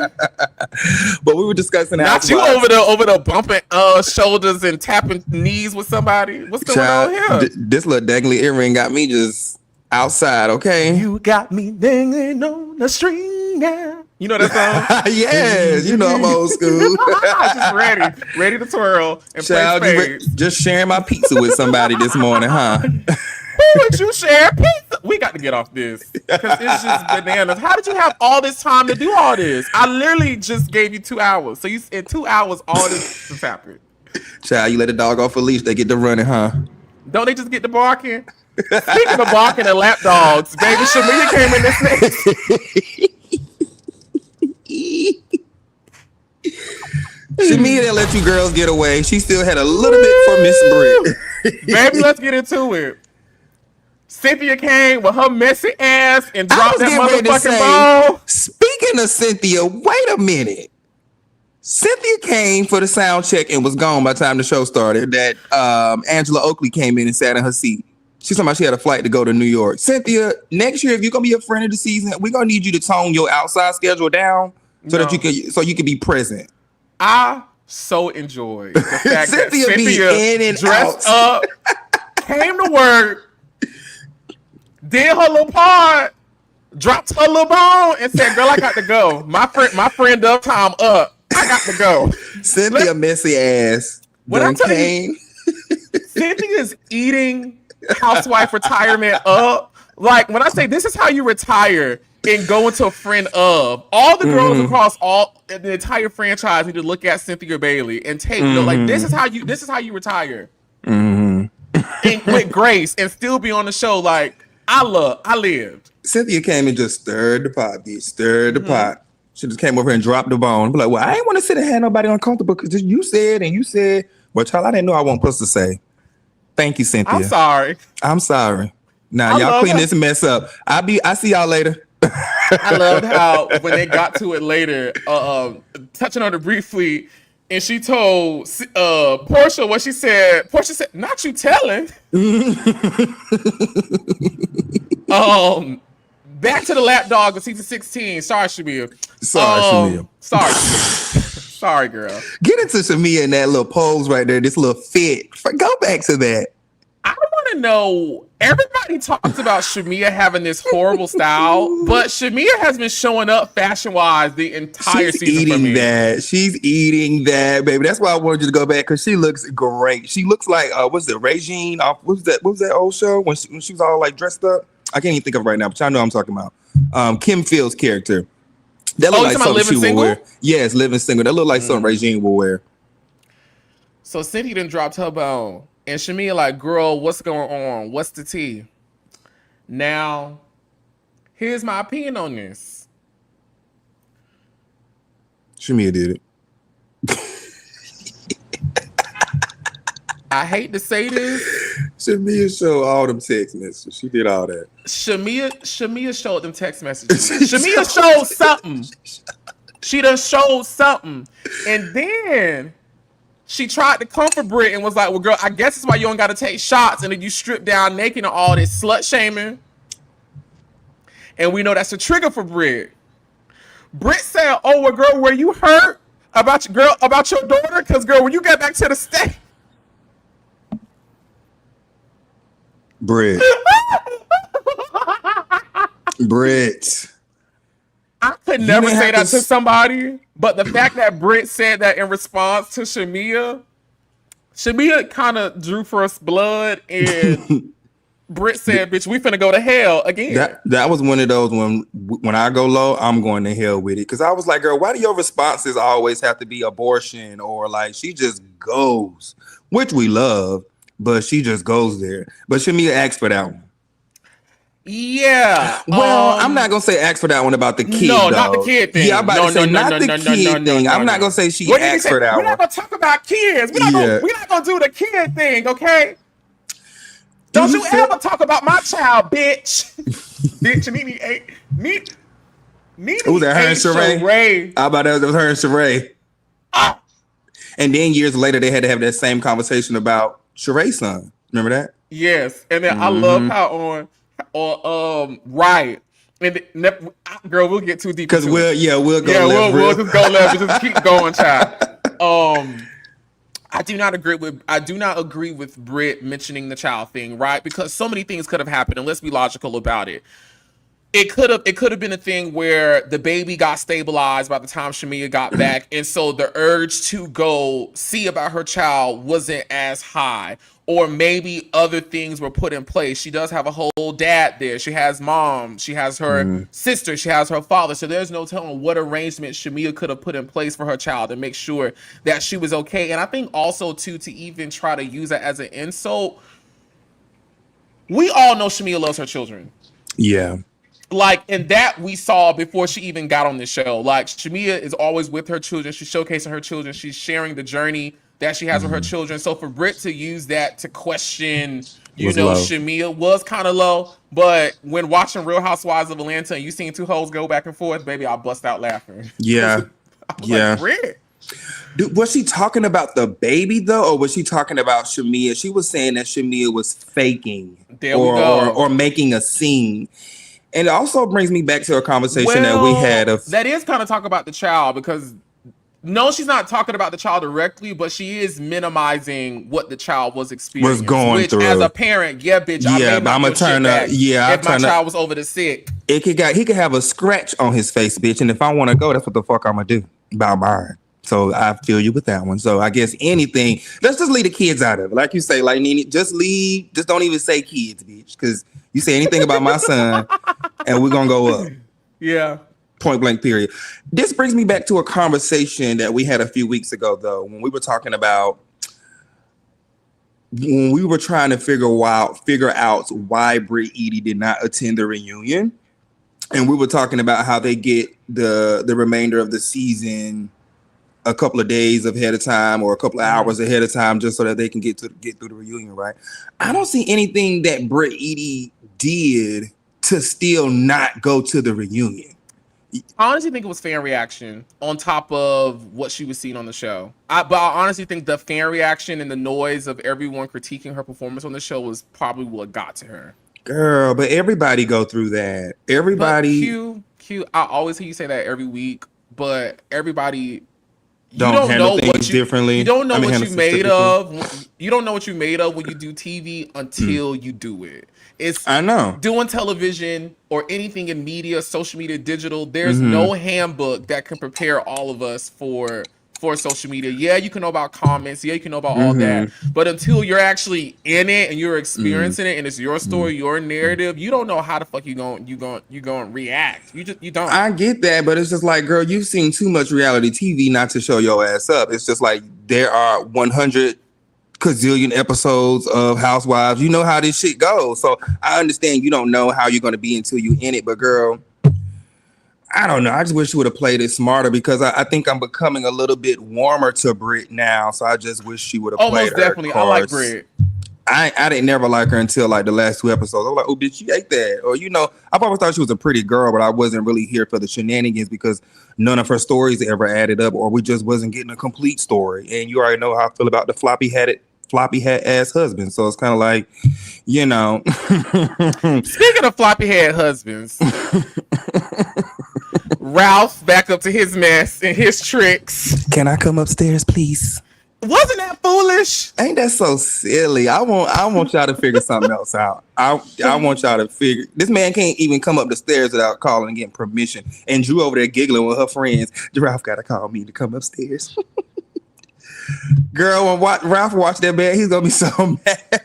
But we were discussing not you over the bumping shoulders and tapping knees with somebody. What's going on here? This little dangly earring got me just outside. Okay, you got me dangling on a string now. You know that song? Yes, you know I'm old school. Just ready to twirl and play spades. Just sharing my pizza with somebody this morning, huh? Who would you share pizza? We got to get off this because it's just bananas. How did you have all this time to do all this? I literally just gave you 2 hours. So you in 2 hours, all this just happened. Child, you let the dog off a leash, they get to running, huh? Don't they just get to barking? Speaking of barking and lap dogs, baby, Shamea came in this next. Shamea didn't let you girls get away. She still had a little bit for Miss Britt. Baby, let's get into it. Cynthia came with her messy ass and dropped that motherfucking ball. Speaking of Cynthia, wait a minute. Cynthia came for the sound check and was gone by the time the show started. That Angela Oakley came in and sat in her seat. She's talking about she had a flight to go to New York. Cynthia, next year, if you're gonna be a friend of the season, we're gonna need you to tone your outside schedule down that you can be present. I so enjoyed the fact Cynthia that Cynthia be in and dressed out. up, came to work, did her little part, dropped her little bone, and said, "Girl, I got to go. My friend does time up. I got to go." Cynthia messy ass. When I tell you, Cynthia's eating housewife retirement up. Like when I say this is how you retire and go into a friend of. All the girls across all the entire franchise need to look at Cynthia Bailey and take note. Like this is how you retire. And with grace and still be on the show. Like I lived. Cynthia came and just stirred the pot, bitch. Stirred the pot. She just came over and dropped the bone. Be like, well, I ain't want to sit and have nobody uncomfortable because you said. Well, child, I didn't know I wasn't supposed to say. Thank you, Cynthia. I'm sorry. Now y'all clean this mess up. I see y'all later. I loved how when they got to it later, touching on it briefly, and she told Porsha what she said. Porsha said, "Not you telling." Back to the lap dog of season 16. Sorry, Shamea. Sorry, girl. Get into Shamea in that little pose right there. This little fit. Go back to that. I want to know. Everybody talks about Shamea having this horrible style, but Shamea has been showing up fashion-wise the entire season for me. She's eating that, baby. That's why I wanted you to go back because she looks great. She looks like what's it, Regine? What was that old show when she was all like dressed up? I can't even think of it right now, but y'all know what I'm talking about. Kim Field's character. That look like something she would wear. Yes, Living Single. That look like something Regine will wear. So Cynthia done dropped her bone. And Shamea like, girl, what's going on? What's the tea? Now, here's my opinion on this. Shamea did it. I hate to say this. Shamea showed all them text messages. She did all that. Shamea showed them text messages. Shamea showed something. She done showed something. And then she tried to comfort Britt and was like, well, girl, I guess it's why you don't got to take shots. And then you strip down naked and all this slut shaming. And we know that's a trigger for Britt. Britt said, oh, well, girl, were you hurt about your daughter? Because, girl, when you get back to the state. Britt. I could never say that to somebody, but the fact that Britt said that in response to Shamea kind of drew first blood, and Britt said, bitch, we finna go to hell again. That was one of those when I go low, I'm going to hell with it. Because I was like, girl, why do your responses always have to be abortion or like she just goes, which we love, but she just goes there. But Shamea asked for that one. Yeah. Well, I'm not gonna say ask for that one about the kid. No, not the kid thing. Yeah, I'm about to say not the kid thing. I'm not gonna say she asked for that one. We're not gonna talk about kids. We're not gonna do the kid thing, okay? Don't you ever talk about my child, bitch. Bitch, Nene was that her and Sheree? How about that? It was her and Sheree. And then years later, they had to have that same conversation about Sheree's son. Remember that? Yes. And then I love how right. And girl, we'll get too deep. Because we'll go. We'll just go left. Just keep going, child. I do not agree with Britt mentioning the child thing, right? Because so many things could have happened, and let's be logical about it. It could have been a thing where the baby got stabilized by the time Shamea got back, and so the urge to go see about her child wasn't as high. Or maybe other things were put in place. She does have a whole dad there. She has mom. She has her sister. She has her father. So there's no telling what arrangement Shamea could have put in place for her child to make sure that she was okay. And I think also, too, to even try to use it as an insult, we all know Shamea loves her children. Yeah. Like, and that we saw before she even got on the show. Like, Shamea is always with her children. She's showcasing her children. She's sharing the journey that she has with her children. So for Britt to use that to question, Shamea was kind of low. But when watching Real Housewives of Atlanta and you seen two hoes go back and forth, baby, I bust out laughing. Yeah. Like, Britt. Dude, was she talking about the baby though, or was she talking about Shamea? She was saying that Shamea was faking or making a scene. And it also brings me back to a conversation that we had that is kind of talk about the child, because no, she's not talking about the child directly, but she is minimizing what the child was experiencing. Was going through. As a parent, yeah, bitch, I'm gonna turn up. Yeah, if my child was over the sick, he could have a scratch on his face, bitch. And if I want to go, that's what the fuck I'm gonna do about mine. So I feel you with that one. So I guess anything, let's just leave the kids out of it. Like you say, like Nene, just don't even say kids, bitch. Because you say anything about my son, and we're gonna go up. Yeah. Point blank, period. This brings me back to a conversation that we had a few weeks ago, though, when we were talking about when we were trying to figure out why Britt Edie did not attend the reunion. And we were talking about how they get the remainder of the season a couple of days ahead of time or a couple of hours ahead of time just so that they can get through the reunion, right? I don't see anything that Britt Edie did to still not go to the reunion. I honestly think it was fan reaction on top of what she was seeing on the show. But I honestly think the fan reaction and the noise of everyone critiquing her performance on the show was probably what got to her. Girl, but everybody go through that. Everybody. Q, I always hear you say that every week, but everybody don't handle things differently. You don't know what you made of. You don't know what you made of when you do TV until you do it. I know. Doing television or anything in media, social media, digital, there's no handbook that can prepare all of us for social media. Yeah, you can know about comments. Yeah, you can know about all that. But until you're actually in it and you're experiencing it and it's your story, your narrative, you don't know how the fuck you going to react. You don't. I get that, but it's just like, girl, you've seen too much reality TV not to show your ass up. It's just like there are 100 gazillion episodes of Housewives. You know how this shit goes. So I understand you don't know how you're going to be until you in it, but girl, I don't know. I just wish you would have played it smarter because I think I'm becoming a little bit warmer to Britt now. So I just wish she would have played her. Most definitely. I like Britt. I didn't never like her until like the last 2 episodes. I was like, oh, bitch, you ate that. Or, you know, I've always thought she was a pretty girl, but I wasn't really here for the shenanigans because none of her stories ever added up or we just wasn't getting a complete story. And you already know how I feel about the floppy hat ass husband. So it's kind of like, you know. Speaking of floppy head husbands, Ralph back up to his mess and his tricks. Can I come upstairs, please? Wasn't that foolish? Ain't that so silly? I want y'all to figure something else out. I want y'all to figure. This man can't even come up the stairs without calling and getting permission. And Drew over there giggling with her friends. Ralph gotta call me to come upstairs. Girl, when Ralph watch that bed, he's gonna be so mad.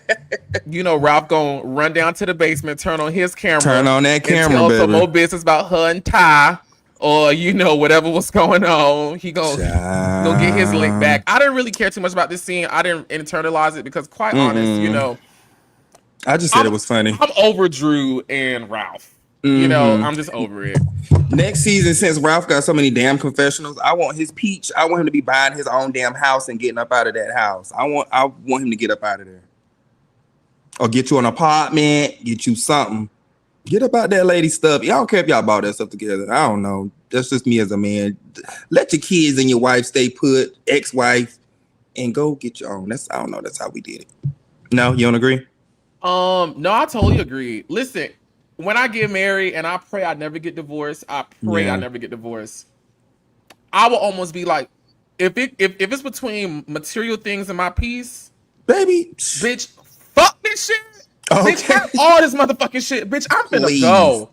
You know, Ralph gonna run down to the basement, turn on his camera, turn on that camera, and tell baby. some more business about her and Ty, or you know, whatever was going on. He gonna get his lick back. I didn't really care too much about this scene. I didn't internalize it because, quite honest, you know, I just said it was funny. I'm over Drew and Ralph. You know, I'm just over it. Next season, since Ralph got so many damn confessionals, I want his peach. I want him to be buying his own damn house and getting up out of that house. I want him to get up out of there. Or get you an apartment, get you something. Get up out that lady stuff. I don't care if y'all bought that stuff together. I don't know. That's just me as a man. Let your kids and your wife stay put, ex-wife, and go get your own. I don't know. That's how we did it. No, you don't agree? No, I totally agree. Listen, when I get married, and I pray I never get divorced, I never get divorced. I will almost be like, if it's between material things and my peace, baby, bitch, fuck this shit. Okay. Bitch, have all this motherfucking shit. Bitch, I'm finna go.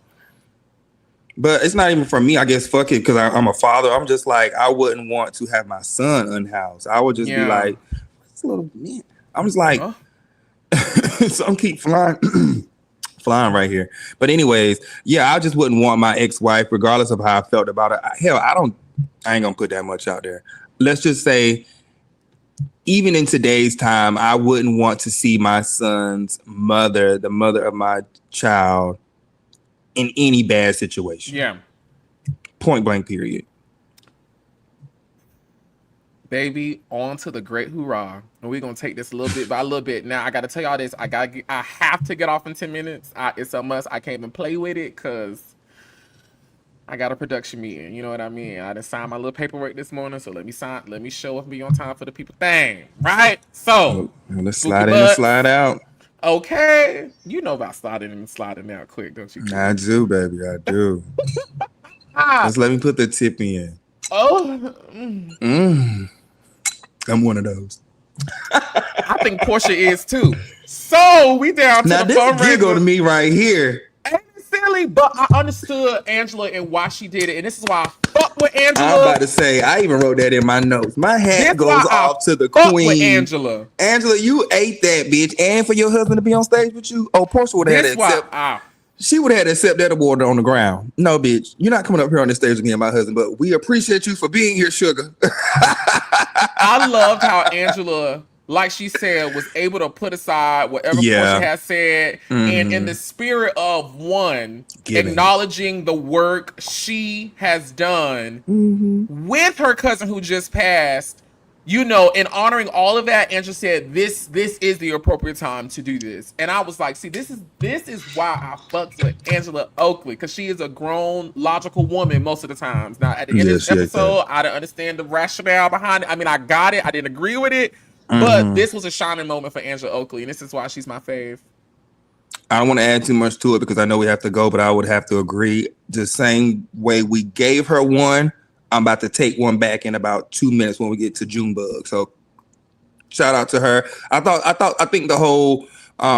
But it's not even for me. I guess fuck it, because I'm a father. I'm just like, I wouldn't want to have my son unhoused. I would just be like, this little man. I'm just like, so I'm keep flying. Flying right here. But anyways, yeah, I just wouldn't want my ex-wife, regardless of how I felt about it. Hell, I ain't gonna put that much out there. Let's just say, even in today's time, I wouldn't want to see my son's mother, the mother of my child, in any bad situation. Yeah. Point blank, period. Baby, on to the great hoorah. And we're going to take this a little bit by a little bit. Now, I got to tell y'all this. I have to get off in 10 minutes. It's a must. I can't even play with it because I got a production meeting. You know what I mean? I done signed my little paperwork this morning, so let me show up and be on time for the people thing. Right? So, let's slide in and slide out. Okay. You know about sliding in and sliding out quick, don't you? I do, baby. I do. Just let me put the tip in. Oh. I'm one of those. I think Porsha is too. So we down to now the this giggle to me right here. Ain't it silly? But I understood Angela and why she did it, and this is why I fuck with Angela. I'm about to say I even wrote that in my notes. My hat goes off to the queen. With Angela, you ate that bitch, and for your husband to be on stage with you. Oh, Porsha would have had it. She would have had to accept that award on the ground. No, bitch, you're not coming up here on this stage with me and my husband, but we appreciate you for being here, sugar. I loved how Angela, like she said, was able to put aside whatever Porsha has said, and in the spirit of acknowledging the work she has done with her cousin who just passed, you know, and honoring all of that. Angela said, "This is the appropriate time to do this," and I was like, "See, this is why I fucked with Angela Oakley, because she is a grown, logical woman most of the times." Now, at the end of this episode, I didn't understand the rationale behind it. I mean, I got it. I didn't agree with it. But this was a shining moment for Angela Oakley, and this is why she's my fave. I don't want to add too much to it because I know we have to go, but I would have to agree. The same way we gave her one, I'm about to take one back in about 2 minutes when we get to Junebug. So shout out to her. I think the whole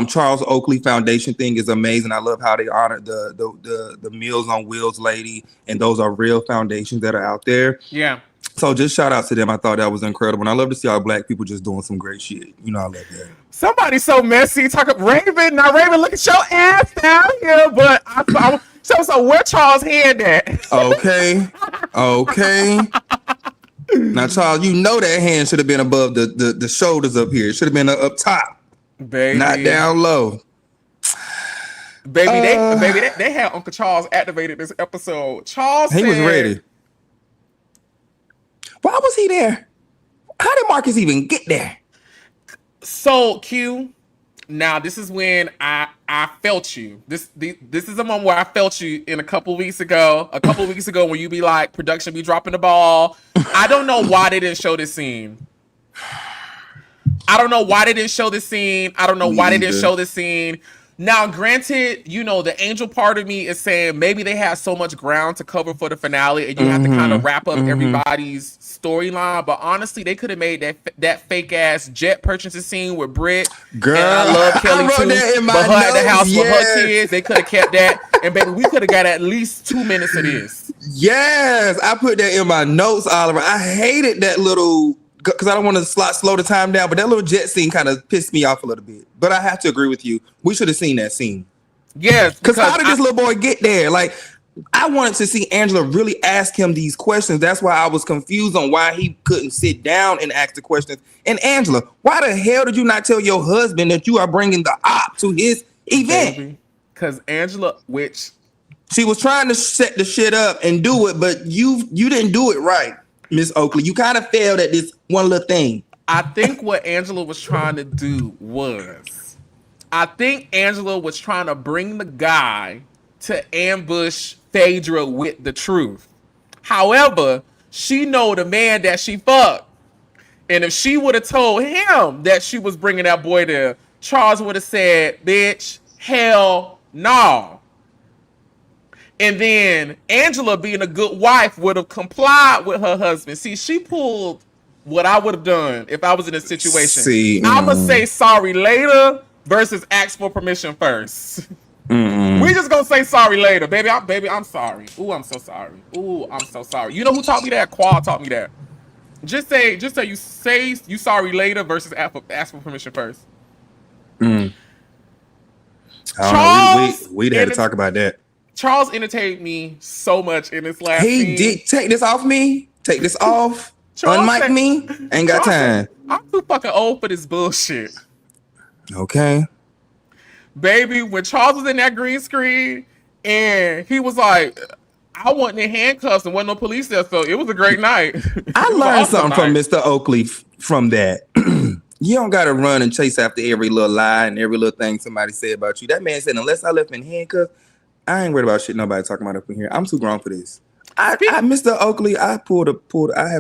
Charles Oakley Foundation thing is amazing. I love how they honored the Meals on Wheels lady, and those are real foundations that are out there. Yeah. So just shout out to them. I thought that was incredible. And I love to see all black people just doing some great shit. You know, I love that. Somebody's so messy. Talking Raven. Now, Raven, look at your ass down here. But so where Charles' hand at? Okay. Now, Charles, you know that hand should have been above the shoulders up here. It should have been up top. Baby. Not down low. Baby, they had Uncle Charles activated this episode. He was ready. Why was he there? How did Marcus even get there? So, Q, now this is when I felt you. This is a moment where I felt you in a couple weeks ago when you be like, production be dropping the ball. I don't know why they didn't show this scene. I don't know why they didn't show this scene. Now, granted, you know, the angel part of me is saying maybe they have so much ground to cover for the finale and you have to kind of wrap up everybody's storyline. But honestly, they could have made that fake ass jet purchasing scene with Britt. Girl, and I love Kelly too. But her at the house with her kids, they could have kept that. And baby, we could have got at least 2 minutes of this. Yes, I put that in my notes, Oliver. I hated that little, because I don't want to slow the time down, but that little jet scene kind of pissed me off a little bit. But I have to agree with you. We should have seen that scene. Yes. Because how did this little boy get there? Like, I wanted to see Angela really ask him these questions. That's why I was confused on why he couldn't sit down and ask the questions. And Angela, why the hell did you not tell your husband that you are bringing the op to his event? Because Angela, she was trying to set the shit up and do it, but you didn't do it right, Miss Oakley. You kind of failed at this one little thing. I think what Angela was trying to do was, bring the guy to ambush Phaedra with the truth. However, she know the man that she fucked. And if she would have told him that she was bringing that boy there, Charles would have said, bitch, hell no. And then Angela, being a good wife, would have complied with her husband. See, she pulled what I would have done if I was in a situation. I'm going to say sorry later versus ask for permission first. We just going to say sorry later. Baby, I'm sorry. Ooh, I'm so sorry. You know who taught me that? Quad taught me that. Just say you sorry later versus ask for permission first. Charles, we'd have to talk about that. Charles entertained me so much in this last scene. He did. Take this off me. Take this off. Unmic me. Ain't got time. I'm too fucking old for this bullshit. Okay. Baby, when Charles was in that green screen and he was like, I wasn't in handcuffs and wasn't no police there, so it was a great night. I learned something from Mr. Oakley from that. You don't got to run and chase after every little lie and every little thing somebody said about you. That man said, unless I left in handcuffs, I ain't worried about shit nobody talking about up in here. I'm too grown for this. Mr. Oakley, I have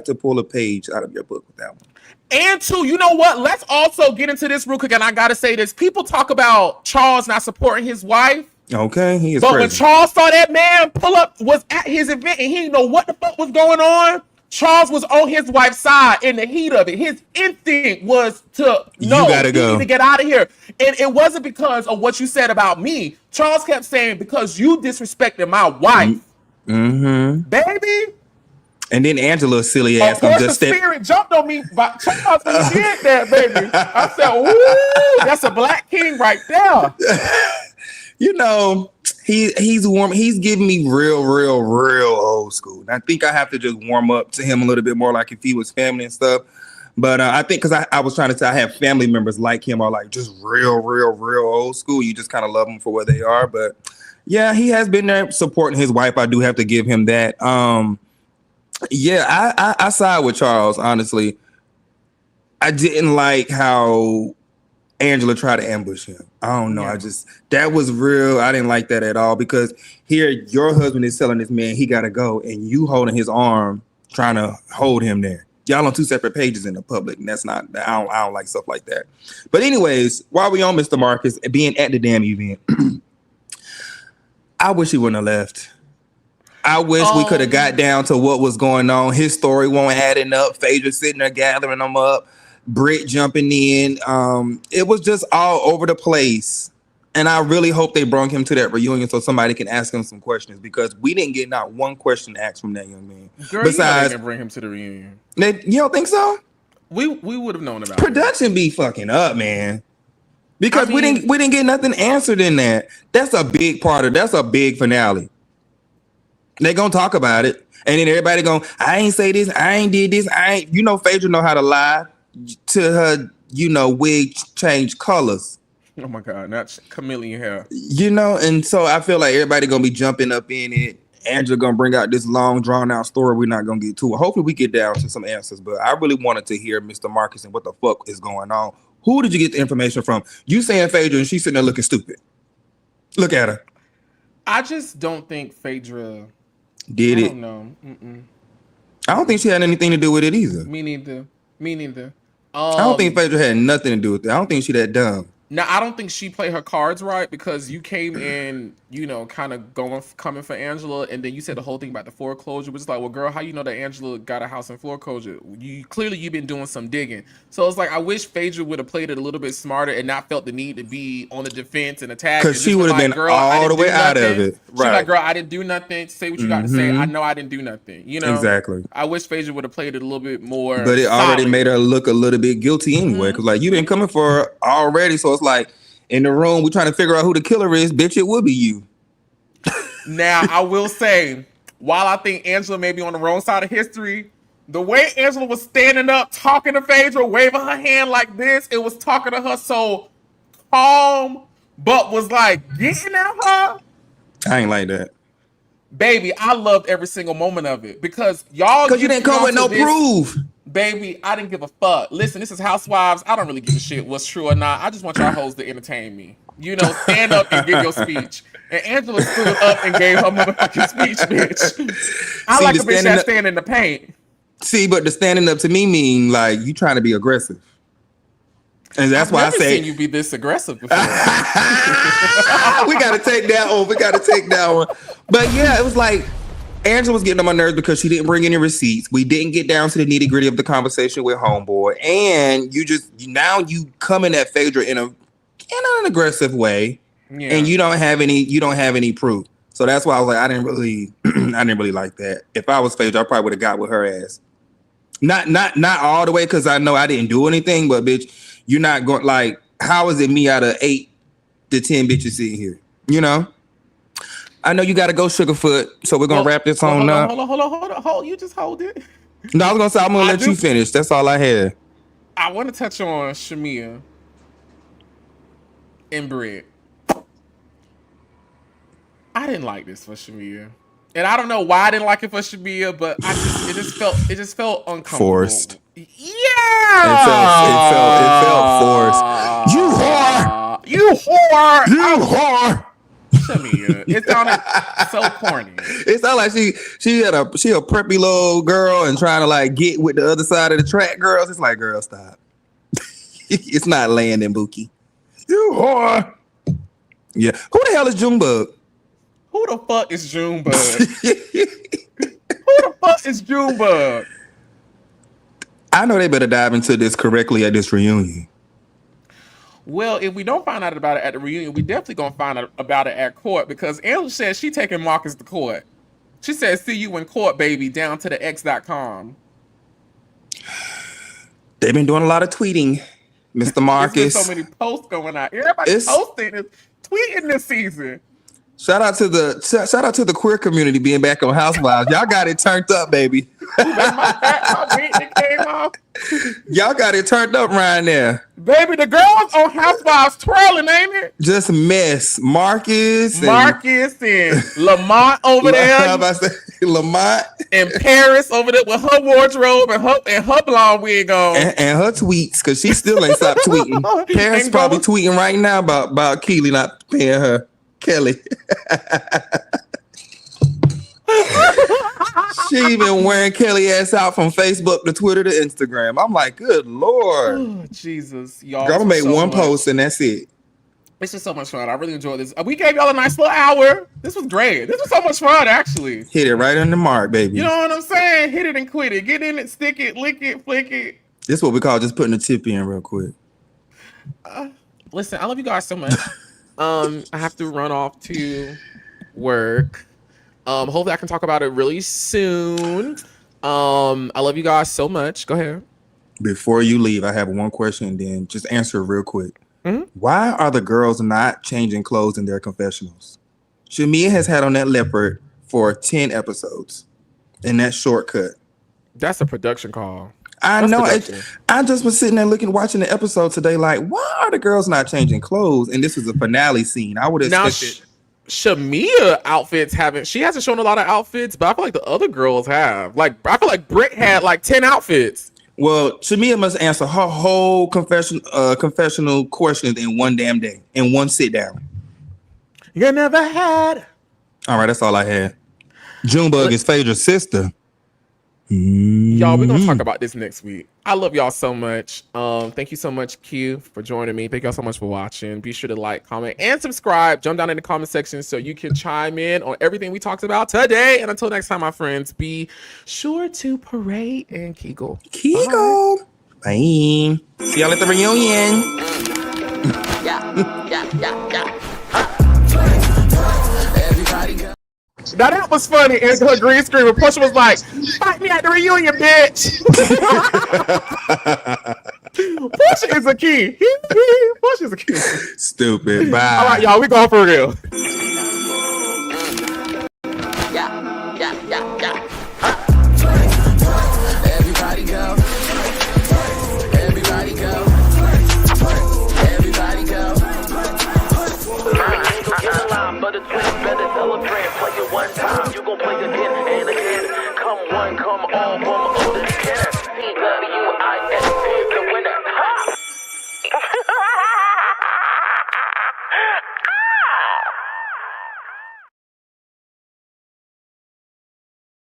to pull a page out of your book with that one. And two, you know what? Let's also get into this real quick, and I gotta say this. People talk about Charles not supporting his wife. Okay, he is But crazy. when Charles saw that man pull up, was at his event, and he didn't know what the fuck was going on, Charles was on his wife's side in the heat of it. His instinct was to know you need to get out of here. And it wasn't because of what you said about me. Charles kept saying, because you disrespected my wife. Baby. And then Angela's silly ass. Of course, the spirit jumped on me. But Charles did that, baby. I said, ooh, that's a black king right there. You know, He's warm. He's giving me real old school. And I think I have to just warm up to him a little bit more, like if he was family and stuff. But I think because I was trying to say I have family members like him are like just real old school. You just kind of love them for where they are. But yeah, he has been there supporting his wife. I do have to give him that. Yeah, I side with Charles, honestly. I didn't like how Angela tried to ambush him. I don't know. Yeah. That was real. I didn't like that at all because here your husband is telling this man he got to go and you holding his arm, trying to hold him there. Y'all on two separate pages in the public. And that's not, I don't like stuff like that. But anyways, while we on Mr. Marcus being at the damn event, I wish he wouldn't have left. I wish we could have got down to what was going on. His story won't adding up. Phaedra sitting there gathering them up. Britt jumping in. It was just all over the place. And I really hope they brought him to that reunion so somebody can ask him some questions because we didn't get not one question asked from that young man. Girl, besides, they didn't bring him to the reunion. You don't think so? We would have known about production. Be fucking up, man. Because we didn't get nothing answered in that. That's a big part of. That's a big finale. They gonna talk about it, and then everybody going, I ain't say this, I ain't did this, I ain't. You know, Phaedra know how to lie to her. You know, wig change colors. Oh my God, not chameleon hair. You know, and so I feel like everybody gonna be jumping up in it. Angela gonna bring out this long, drawn out story. We're not gonna get to it. Hopefully, we get down to some answers. But I really wanted to hear Mr. Marcus and what the fuck is going on. Who did you get the information from? You saying Phaedra, and she's sitting there looking stupid. Look at her. I just don't think Phaedra did it. I don't know. I don't think she had anything to do with it either. Me neither. I don't think Phaedra had nothing to do with it. I don't think she that dumb. Now, I don't think she played her cards right because you came in, you know, kind of coming for Angela, and then you said the whole thing about the foreclosure, which is like, well, girl, how you know that Angela got a house in foreclosure? You've been doing some digging. So it's like, I wish Phaedra would have played it a little bit smarter and not felt the need to be on the defense and attack. Because she would have been all the way out of it. Right. She's like, girl, I didn't do nothing. Say what you got to say. I know I didn't do nothing. You know? Exactly. I wish Phaedra would have played it a little bit more. But it already made her look a little bit guilty anyway. Because like, you've been coming for her already. So it's like, in the room, we're trying to figure out who the killer is. Bitch, it would be you. Now, I will say, while I think Angela may be on the wrong side of history, the way Angela was standing up, talking to Phaedra, waving her hand like this, it was talking to her so calm, but was like getting at her. I ain't like that. Baby, I loved every single moment of it because y'all. Because you didn't come with no proof. Baby, I didn't give a fuck. Listen, this is Housewives. I don't really give a shit what's true or not. I just want y'all hoes to entertain me. You know, stand up and give your speech. And Angela stood up and gave her motherfucking speech, bitch. I like a bitch that stand in the paint. See, but the standing up to me mean like you trying to be aggressive. And that's why I say I've never seen you be this aggressive before. We gotta take that one. But yeah, it was like Angela was getting on my nerves because she didn't bring any receipts. We didn't get down to the nitty gritty of the conversation with homeboy, and you coming at Phaedra in an aggressive way, and you don't have any proof. So that's why I was like, I didn't really like that. If I was Phaedra, I probably would have got with her ass. Not all the way because I know I didn't do anything, but bitch, you're not going like. How is it me out of 8 to 10 bitches sitting here? You know. I know you got to go, Sugarfoot, so we're going to wrap this on up. Hold on. You just hold it. No, I was going to say, I'm going to let you finish. That's all I had. I want to touch on Shamea and Britt. I didn't like this for Shamea. And I don't know why I didn't like it for Shamea, but it just felt uncomfortable. Forced. Yeah! It felt forced. You whore! Shamea. It sounded so corny. It sounded like she a preppy little girl and trying to like get with the other side of the track girls. It's like, girl, stop. It's not landing, Buki. You whore. Yeah. Who the hell is Junebug? Who the fuck is Junebug? Who the fuck is Junebug? I know they better dive into this correctly at this reunion. Well, if we don't find out about it at the reunion, we definitely gonna find out about it at court because Angela says she taking Marcus to court. She says, "See you in court, baby." Down to the X.com. They've been doing a lot of tweeting, Mr. Marcus. There's so many posts going out. Everybody's posting and tweeting this season. Shout out to the queer community being back on Housewives. Y'all got it turned up, baby. Y'all got it turned up right there. Baby, the girls on Housewives twirling, ain't it? Just mess. Marcus and Lamont over there. How about say Lamont? And Paris over there with her wardrobe and her blonde wig on. And her tweets, because she still ain't stopped tweeting. Paris probably tweeting right now about Keely not paying her. Kelly. She even wearing Kelly ass out from Facebook to Twitter to Instagram. I'm like, good Lord. Oh, Jesus. Y'all. Girl, I'm gonna make one post and that's it. It's just so much fun. I really enjoyed this. We gave y'all a nice little hour. This was great. This was so much fun, actually. Hit it right on the mark, baby. You know what I'm saying? Hit it and quit it. Get in it, stick it, lick it, flick it. This is what we call just putting a tip in real quick. Listen, I love you guys so much. I have to run off to work. Hopefully I can talk about it really soon. I love you guys so much. Go ahead. Before you leave, I have one question and then just answer it real quick. Mm-hmm. Why are the girls not changing clothes in their confessionals? Shamea has had on that leopard for 10 episodes and that shortcut. That's a production call. I know. I just was sitting there watching the episode today like, why are the girls not changing clothes? And this is a finale scene. I would have expected. Shamea outfits she hasn't shown a lot of outfits, but I feel like the other girls have. Like, I feel like Britt had like 10 outfits. Well, Shamea must answer her whole confessional questions in one damn day, in one sit down. You never had. All right, that's all I had. Junebug is Phaedra's sister. Y'all, we're gonna talk about this next week. I love y'all so much. Thank you so much, Q, for joining me. Thank y'all so much for watching. Be sure to like, comment, and subscribe. Jump down in the comment section so you can chime in on everything we talked about today. And until next time, my friends, be sure to parade and Kegel. Kegel. Bye. See y'all at the reunion. Now that was funny. And her green screen, when Porsha was like, "Fight me at the reunion, bitch." Porsha is a key. Porsha is a key. Stupid. Bye. All right, y'all, we going for real. Everybody go. Everybody go. Everybody go. But it's better celebrate. Play it one time, you gon' play again and again. Come one, come all, Bumble, this can. CWIS is the winner. Ha!